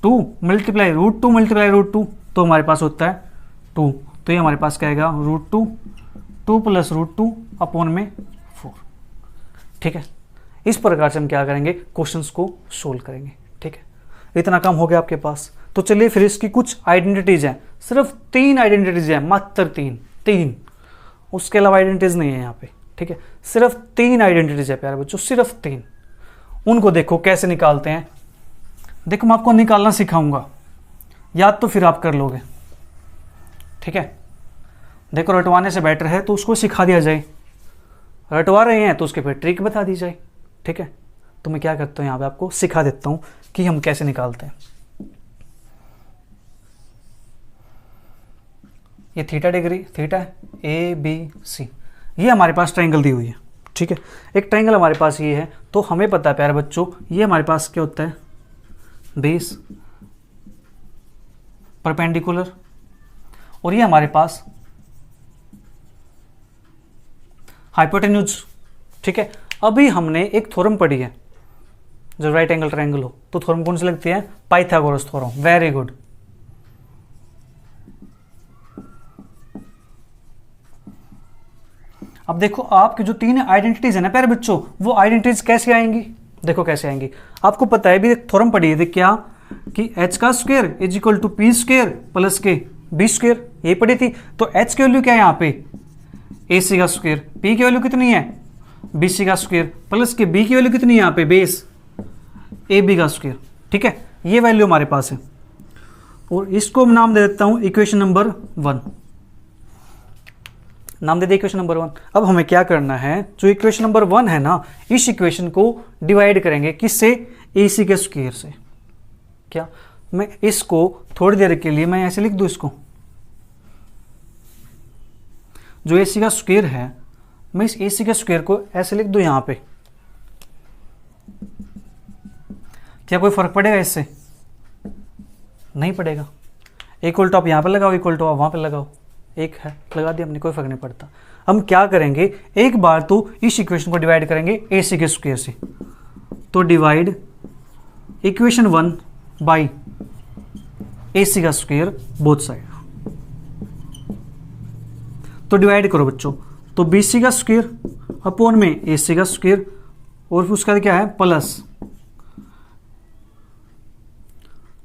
2 मल्टीप्लाई √2 मल्टीप्लाई √2, तो हमारे पास होता है 2। तो ये हमारे पास क्या आएगा, √2 2 + √2 अपॉन में 4। ठीक है, इस प्रकार से हम क्या करेंगे, क्वेश्चंस को सोल्व करेंगे। ठीक है, इतना काम हो गया आपके पास। तो चलिए फिर इसकी कुछ आइडेंटिटीज हैं, सिर्फ 3 आइडेंटिटीज हैं, मात्र 3, उसके अलावा आइडेंटिटीज नहीं है यहाँ पे। ठीक है, सिर्फ 3 आइडेंटिटीज है प्यारे बच्चों, सिर्फ 3। उनको देखो कैसे निकालते हैं। देखो मैं आपको निकालना सिखाऊंगा, याद तो फिर आप कर लोगे। ठीक है, देखो रटवाने से बेटर है तो उसको सिखा दिया जाए, रटवा रहे हैं तो उसके फिर ट्रिक बता दी जाए। ठीक है, तो मैं क्या करता हूँ, यहाँ पे आपको सिखा देता हूँ कि हम कैसे निकालते हैं। ये थीटा डिग्री, थीटा है ABC, ये हमारे पास ट्रायंगल दी हुई है। ठीक है, एक ट्रायंगल हमारे पास ये है, तो हमें पता है प्यारे बच्चों, ये हमारे पास क्या होता है, बेस परपेंडिकुलर, और ये हमारे पास हाइपोटेन्यूज। ठीक है, अभी हमने एक थ्योरम पढ़ी है, जब राइट एंगल ट्रायंगल हो तो थ्योरम कौन सी लगती है, पाइथागोरस थ्योरम। Very good. अब देखो आपकी जो 3 आइडेंटिटीज है ना प्यारे बच्चों, वो आइडेंटिटीज कैसे आएंगी, देखो कैसे आएंगी। आपको पता है भी एक थ्योरम पढ़ी है क्या, कि h² = p² + के b², ये पढ़ी थी। तो h की वैल्यू क्या है यहाँ पे, AC², p की वैल्यू कितनी है, BC² प्लस के b की वैल्यू कितनी है यहाँ पे, बेस AB²। ठीक है, ये वैल्यू हमारे पास है, और इसको मैं नाम दे देता हूँ इक्वेशन नंबर 1, नाम दे दे इक्वेशन नंबर 1। अब हमें क्या करना है, जो इक्वेशन नंबर 1 है ना, इस इक्वेशन को डिवाइड करेंगे किससे, AC² से। क्या मैं इसको थोड़ी देर के लिए मैं ऐसे लिख दूं, इसको जो AC² है, मैं इस AC² को ऐसे लिख दूं यहाँ पे, क्या कोई फर्क पड़ेगा इससे, नहीं पड़ेगा। इक्वल टू आप यहाँ पे लगाओ, इक्वल टू आप वहाँ पे लगाओ, एक है लगा दिया हमने, कोई फर्क नहीं पड़ता। हम क्या करेंगे, एक बार तो इस इक्वेशन को डिवाइड करेंगे AC² से, तो divide equation 1 by AC² both side. तो डिवाइड करो बच्चों, तो BC² अपॉन में AC², और फिर उसका क्या है प्लस,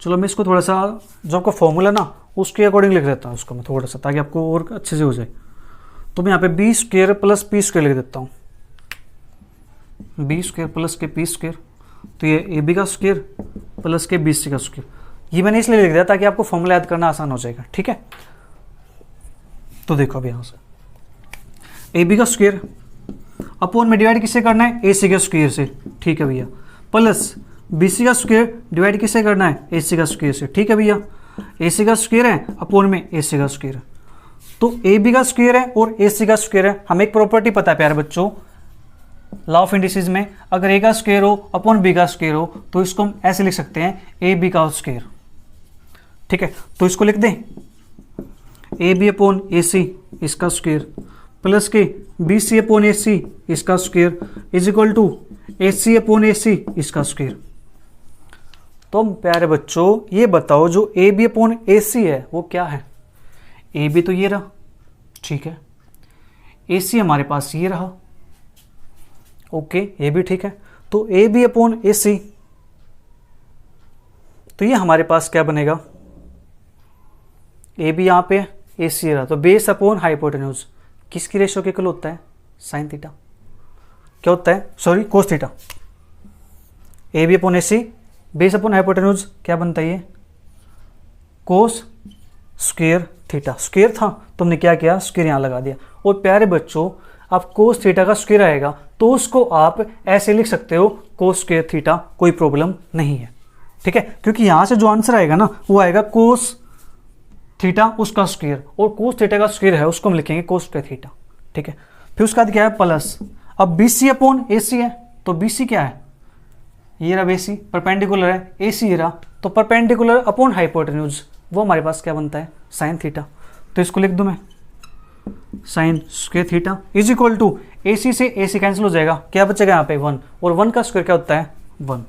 चलो मैं इसको थोड़ा सा जो आपका फॉर्मूला ना उसके अकॉर्डिंग लिख देता हूँ उसको मैं थोड़ा सा, ताकि आपको और अच्छे से हो जाए। तो मैं यहाँ पे B² + P² लिख देता हूँ, B² + के P², तो ये AB² + के BC²। ये मैंने इसलिए लिख दिया ताकि आपको फॉर्मूला याद करना आसान हो जाएगा। ठीक है, तो देखो अब यहाँ से AB² अपॉन में डिवाइड किससे करना है, AC² से। ठीक है भैया, प्लस BC² डिवाइड किससे करना है, AC² से। ठीक है भैया, AC² है अपॉन में AC², तो AB² है और AC² है। हमें एक प्रॉपर्टी पता है प्यारे बच्चों, लॉ ऑफ इंडिसेस में, अगर A² हो अपॉन B² हो तो इसको हम ऐसे लिख सकते हैं AB²। ठीक है, तो इसको लिख दें AB अपॉन AC इसका स्क्वायर प्लस के BC अपॉन AC इसका square is equal to AC upon AC इसका स्क्वायर। तो प्यारे बच्चों ये बताओ, जो AB अपॉन AC है वो क्या है, AB तो ये रहा, ठीक है, AC हमारे पास ये रहा, ओके ये भी ठीक है। तो AB अपॉन AC, तो ये हमारे पास क्या बनेगा, AB यहाँ पे AC रहा, तो बेस अपॉन हाइपोटेन्यूज किसकी रेशियो के इक्वल होता है, साइन थीटा, क्या होता है, sorry cos theta. AB upon AC base upon hypotenuse क्या बनता है, ये कोस स्क्वायर थीटा, स्क्वायर था तो हमने क्या किया, स्क्वायर यहाँ लगा दिया। और प्यारे बच्चों आप कोस थीटा का स्क्वायर आएगा तो उसको आप ऐसे लिख सकते हो कोस स्क्वायर थीटा, कोई प्रॉब्लम नहीं है, ठीक है। क्योंकि यहाँ से जो आंसर आएगा ना वो आएगा कोस थीटा उसका स्क्वायर, और कोस थीटा का स्क्वायर है उसको हम लिखेंगे कोस स्क्वायर थीटा, ठीक है। फिर उसके बाद क्या है प्लस, अब BC अपॉन AC है तो BC क्या है, ये रहा BC, परपेंडिकुलर है, AC ये रहा, तो परपेंडिकुलर अपॉन हाइपोटेन्यूज वो हमारे पास क्या बनता है, साइन थीटा। तो इसको लिख दूं मैं sine square theta is equal to AC से AC कैंसिल हो जाएगा, क्या बचेगा यहाँ पे 1, और 1 का स्क्वायर क्या होता है 1।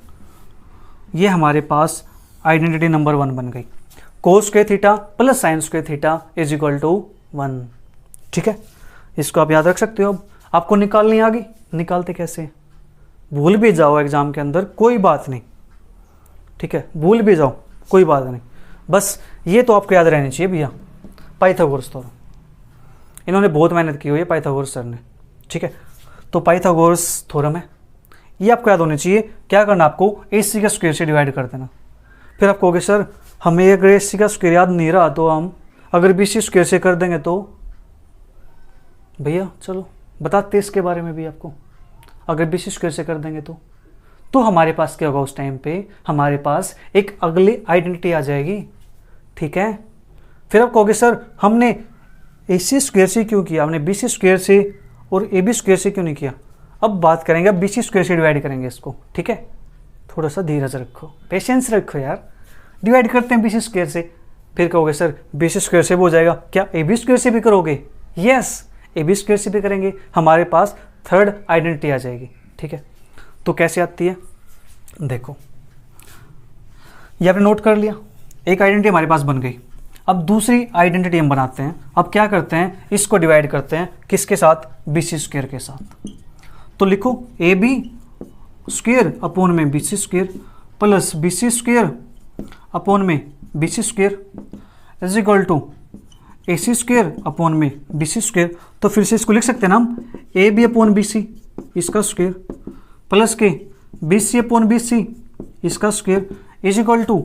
ये हमारे पास आइडेंटिटी नंबर 1 बन गई, cos square theta plus sine square theta is equal to 1, ठीक है। इसको आप याद रख सकते हो। अब आपको निकालनी आ गई, निकालते कैसे, भूल भी जाओ एग्जाम के अंदर कोई बात नहीं, ठीक है, भूल भी जाओ कोई बात नहीं, बस ये तो आपको याद रहनी चाहिए भैया, पाइथागोरस थ्योरम, इन्होंने बहुत मेहनत की हुई है पाइथागोरस सर ने, ठीक है। तो पाइथागोरस थ्योरम है, ये आपको याद होनी चाहिए। क्या करना आपको, AC का स्क्वायर से डिवाइड कर देना। फिर आप कहोगे सर हमें अगर AC का स्क्वायर याद नहीं रहा तो हम अगर BC स्क्वायर से कर देंगे तो, भैया चलो बताते इसके बारे में भी आपको, अगर BC स्क्वायर से कर देंगे तो हमारे पास क्या होगा, उस टाइम पे हमारे पास एक अगली आइडेंटिटी आ जाएगी, ठीक है। फिर आप कहोगे सर हमने AC स्क्वायर से क्यों किया, हमने BC स्क्वायर से और AB स्क्वायर से क्यों नहीं किया। अब बात करेंगे, अब BC स्क्वायर से डिवाइड करेंगे इसको, ठीक है। थोड़ा सा धीरज रखो, पेशेंस रखो यार, डिवाइड करते हैं BC स्क्वायर से। फिर कहोगे सर BC स्क्वायर से भी हो जाएगा, क्या AB स्क्वायर से भी करोगे, यस AB स्क्वायर से भी करेंगे, हमारे पास थर्ड आइडेंटिटी आ जाएगी, ठीक है। तो कैसे आती है देखो, ये आपने नोट कर लिया, एक आइडेंटिटी हमारे पास बन गई। अब दूसरी आइडेंटिटी हम बनाते हैं। अब क्या करते हैं, इसको डिवाइड करते हैं किसके साथ, BC स्क्वायर के साथ। तो लिखो AB स्क्वायर अपॉन में BC square plus BC square upon में BC square is equal to AC square upon में BC स्क्वायर। तो फिर से इसको लिख सकते हैं ना हम, AB अपॉन BC इसका स्क्वायर प्लस के BC अपॉन BC इसका square is equal to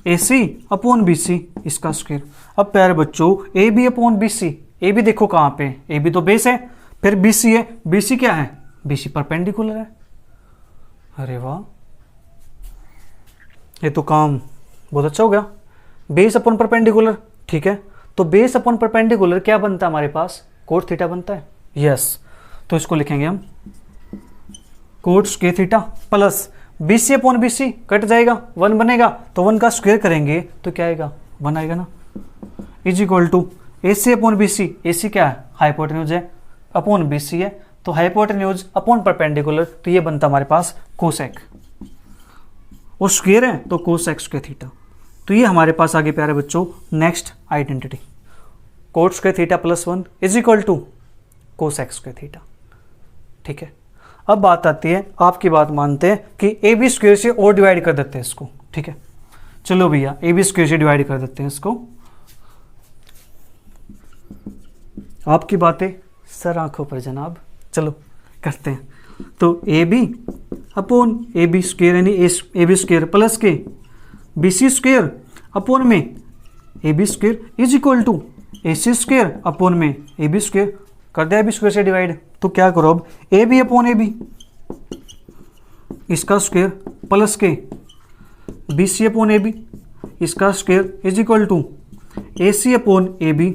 AC upon BC इसका स्क्वायर। अब प्यारे बच्चों AB अपॉन BC, AB देखो कहाँ पे, AB तो बेस है, फिर BC है, BC क्या है, BC परपेंडिकुलर है। अरे वाह, ये तो काम बहुत अच्छा हो गया, बेस अपॉन परपेंडिकुलर, ठीक है। तो बेस अपॉन परपेंडिकुलर क्या बनता है हमारे पास, कोट थीटा बनता है, यस। तो इसको लिखेंगे हम coat square theta plus BC upon BC cut जाएगा, 1 बनेगा, तो 1 का स्क्वायर करेंगे तो क्या आएगा, 1 आएगा ना, is equal to AC upon BC, AC क्या है, हाइपोटेन्यूज है, अपॉन BC है, तो हाइपोटेन्यूज अपॉन परपेंडिकुलर, तो ये बनता हमारे पास कोसेक, वो स्क्वायर है तो कोसेक स्क्वायर थीटा। तो ये हमारे पास आगे प्यारे बच्चों next identity, cot square theta plus 1 is equal to cosec square theta, ठीक है। अब बात आती है, आपकी बात मानते हैं कि AB स्क्वायर से और डिवाइड कर देते हैं इसको, ठीक है। चलो भैया AB स्क्वायर से डिवाइड कर देते हैं इसको, आपकी बातें सर आंखों पर जनाब, चलो करते हैं। तो AB अपॉन AB स्क्वायर यानी AB स्क्वायर प्लस के BC स्क्वायर अपॉन में AB square is equal to AC square upon में AB स्क्वायर, कर दिया AB स्क्वायर से डिवाइड। तो क्या करो अब, AB अपॉन AB इसका स्क्वायर प्लस के BC अपॉन AB इसका square is equal to AC upon AB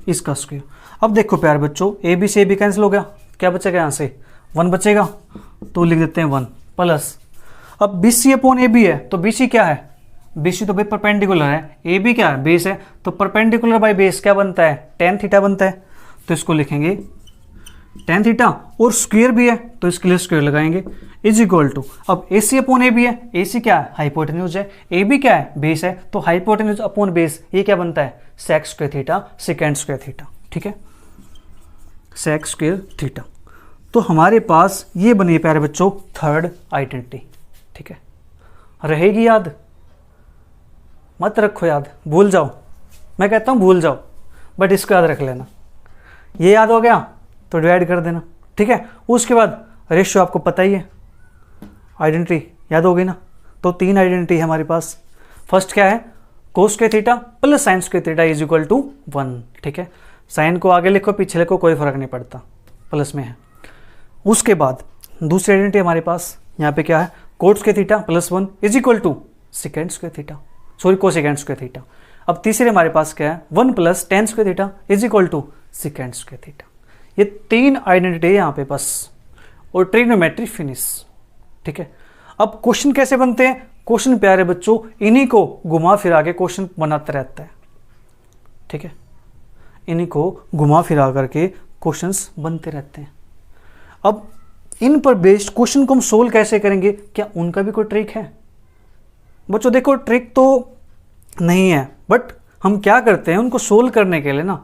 इसका स्क्वायर। अब देखो प्यारे बच्चों, AB से AB कैंसिल हो गया, क्या बचेगा यहाँ से, 1 बचेगा, तो लिख देते हैं 1 प्लस, अब BC अपॉन AB है तो BC क्या है, BC तो भाई परपेंडिकुलर है, AB क्या है, बेस है, तो परपेंडिकुलर बाय बेस क्या बनता है, tan थीटा बनता है। तो इसको लिखेंगे tan थीटा, और स्क्वायर भी है तो इसके लिए स्क्वायर लगाएंगे इज इक्वल टू, अब AC अपॉन AB है, AC क्या है, हाइपोटेन्यूज है, AB क्या है, बेस है, तो हाइपोटेन्यूज अपॉन बेस ये क्या बनता है, sec square theta secant square theta, ठीक है, सेक स्क्वायर थीटा। तो हमारे पास ये बनी है प्यारे बच्चों थर्ड आइडेंटिटी, ठीक है। रहेगी याद, मत रखो याद, भूल जाओ, मैं कहता हूँ भूल जाओ, बट इसको याद रख लेना, ये याद हो गया तो डिवाइड कर देना, ठीक है। उसके बाद रेशियो आपको पता ही है, आइडेंटिटी याद हो गई ना। तो 3 आइडेंटिटी है हमारे पास, फर्स्ट क्या है, cos square theta plus sine square theta is equal to 1। ठीक है, साइन को आगे लिखो पीछे लिखो कोई फर्क नहीं पड़ता, प्लस में है। उसके बाद दूसरी आइडेंटिटी हमारे पास यहाँ पे क्या है, cot square theta plus 1 is equal to secant square theta, sorry cosecant square theta. अब तीसरे हमारे पास क्या है, 1 plus tan square theta is equal to secant square theta. ये 3 आइडेंटिटी है यहाँ पे बस, और ट्रिग्नोमेट्री फिनिश। ठीक है, अब क्वेश्चन कैसे बनते हैं, क्वेश्चन प्यारे बच्चों इन्हीं को घुमा फिरा के क्वेश्चन बनाता रहता है। ठीक है, इन्हीं को घुमा फिरा करके क्वेश्चंस बनते रहते हैं। अब इन पर बेस्ड क्वेश्चन को हम सोल्व कैसे करेंगे, क्या उनका भी कोई ट्रिक है बच्चों? देखो ट्रिक तो नहीं है, बट हम क्या करते हैं उनको सोल्व करने के लिए ना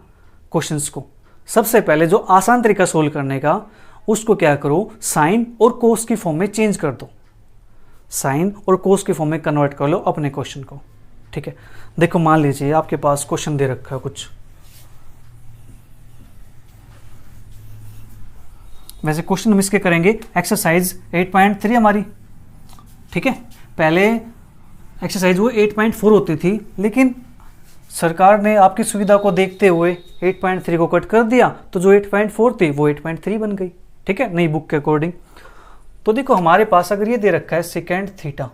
क्वेश्चंस को, सबसे पहले जो आसान तरीका सोल्व करने का, उसको क्या करो, साइन और कोस की फॉर्म में चेंज कर दो, साइन और कोस की फॉर्म में कन्वर्ट कर लो अपने क्वेश्चन को। ठीक है, देखो मान लीजिए आपके पास क्वेश्चन दे रखा है कुछ, वैसे क्वेश्चन हम इसके करेंगे एक्सरसाइज 8.3 हमारी। ठीक है, पहले एक्सरसाइज वो 8.4 होती थी, लेकिन सरकार ने आपकी सुविधा को देखते हुए 8.3 को कट कर दिया, तो जो 8.4 थी वो 8.3 बन गई। ठीक है, नई बुक के अकॉर्डिंग। तो देखो हमारे पास अगर ये दे रखा है सेकेंड थीटा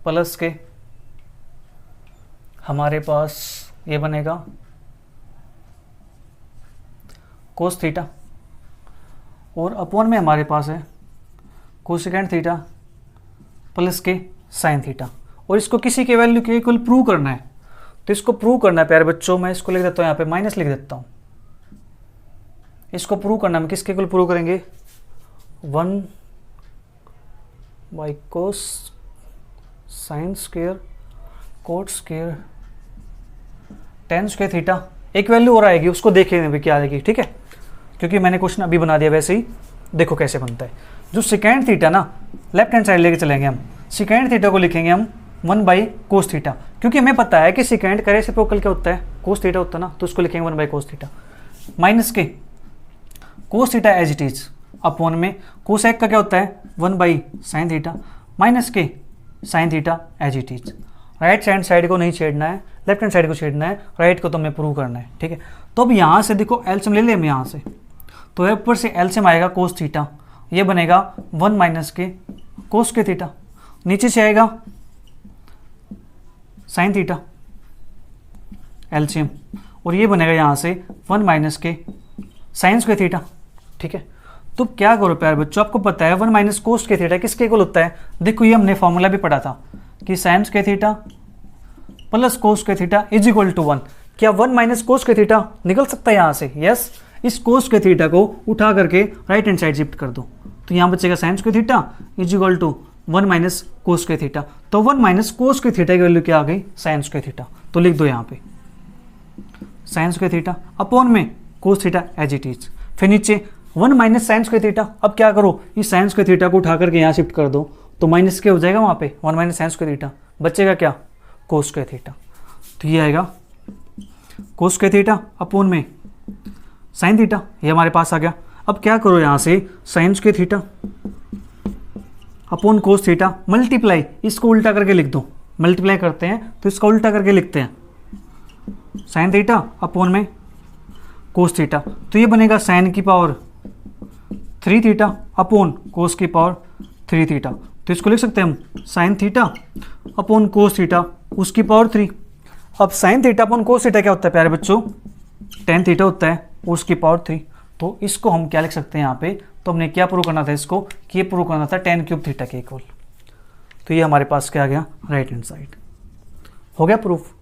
प्लस के, हमारे पास ये बनेगा कोस थीटा, और अपॉन में हमारे पास है कोसेकेंड थीटा प्लस के साइन थीटा, और इसको किसी के वैल्यू के इक्वल प्रूव करना है। तो इसको प्रूव करना है प्यारे बच्चों, मैं इसको लिख देता हूँ यहाँ पे माइनस लिख देता हूँ। इसको प्रूव करना है, हम किसके इक्वल प्रूव करेंगे, 1 by cos sine square coat square ten square theta. एक वैल्यू और आएगी, उसको देखेंगे भी क्या आएगी। ठीक है, क्योंकि मैंने क्वेश्चन अभी बना दिया, वैसे ही देखो कैसे बनता है। जो सेकेंड थीटा ना लेफ्ट हैंड साइड लेके चलेंगे हम, सेकेंड थीटा को लिखेंगे हम 1 बाई कोस थीटा, क्योंकि हमें पता है कि सेकेंड का रेसिप्रोकल क्या होता है, कोस थीटा होता है ना, तो उसको लिखेंगे 1 बाई कोस थीटा माइनस के cos theta as it is upon में कोसेक का क्या होता है 1 बाई साइन थीटा माइनस के sine theta as it is. Right hand side को नहीं छेड़ना है, लेफ्ट हैंड साइड को छेड़ना है, राइट को तो हमें प्रूव करना है। ठीक है, तो अब यहाँ से देखो एलसीएम ले ले हम यहाँ से, तो ऊपर से एलसीएम आएगा कोस थीटा, ये बनेगा 1 माइनस के कोस के थीटा, नीचे से आएगा साइन थीटा एलसीएम, और ये बनेगा यहाँ से 1 माइनस के साइन स्क्वायर थीटा। ठीक है, तो क्या करो प्यारे बच्चों, आपको पता है 1 माइनस कोस के थीटा किसके इक्वल होता है, देखो ये हमने फॉर्मूला भी पढ़ा था कि sine square theta plus cos square theta is equal to 1। क्या 1 माइनस कोस स्क्वायर थीटा निकल सकता है यहाँ से? यस, इस कोस स्क्वायर थीटा को उठा करके राइट हैंड साइड शिफ्ट कर दो, तो यहाँ बचेगा sine square theta is equal to 1 minus cos square theta. तो 1 माइनस कोस स्क्वायर थीटा की वैल्यू क्या आ गई, साइन स्क्वायर थीटा, तो लिख दो यहाँ पे साइन स्क्वायर थीटा अपॉन में cos theta as it is, फिर नीचे 1 माइनस साइन स्क्वायर थीटा। अब क्या करो, इस साइन स्क्वायर थीटा को उठा करके यहाँ शिफ्ट कर दो, तो माइनस क्या हो जाएगा वहाँ पे 1 माइनस साइन स्क्वायर थीटा, बचेगा क्या कोस स्क्वायर थीटा, तो ये आएगा कोस स्क्वायर थीटा अपॉन में साइन थीटा, ये हमारे पास आ गया। अब क्या करो यहाँ से sign square theta upon cos theta multiply, इसको उल्टा करके लिख दो, मल्टीप्लाई करते हैं तो इसका उल्टा करके लिखते हैं साइन थीटा अपॉन में कोस थीटा, तो ये बनेगा साइन की पावर 3 थीटा अपॉन कोस की पावर 3 थीटा, तो इसको लिख सकते हैं हम sine theta upon cos theta उसकी पावर 3। अब sine theta upon cos theta क्या होता है प्यारे बच्चों, टेन थीटा होता है उसकी पावर 3, तो इसको हम क्या लिख सकते हैं यहाँ पे, तो हमने क्या प्रूव करना था इसको, कि ये प्रूव करना था टेन क्यूब थीटा के इक्वल, तो ये हमारे पास क्या आ गया राइट हैंड साइड, हो गया प्रूफ।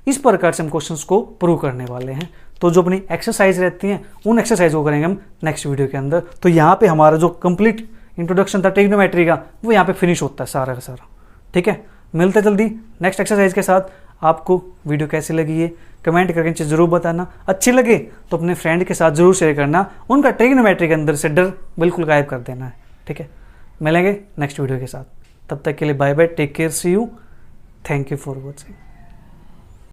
इस प्रकार से हम क्वेश्चंस को प्रूव करने वाले हैं। तो जो अपनी एक्सरसाइज रहती हैं उन एक्सरसाइज को करेंगे हम नेक्स्ट वीडियो के अंदर। तो यहाँ पे हमारा जो कंप्लीट इंट्रोडक्शन था ट्रिग्नोमेट्री का वो यहाँ पे फिनिश होता है सारा का सारा। ठीक है, मिलते जल्दी नेक्स्ट एक्सरसाइज के साथ। आपको वीडियो कैसी लगी है कमेंट करके नीचे ज़रूर बताना, अच्छी लगे तो अपने फ्रेंड के साथ ज़रूर शेयर करना, उनका ट्रिग्नोमेट्री के अंदर से डर बिल्कुल गायब कर देना है। ठीक है, मिलेंगे नेक्स्ट वीडियो के साथ, तब तक के लिए bye bye, take care, see you, thank you for watching.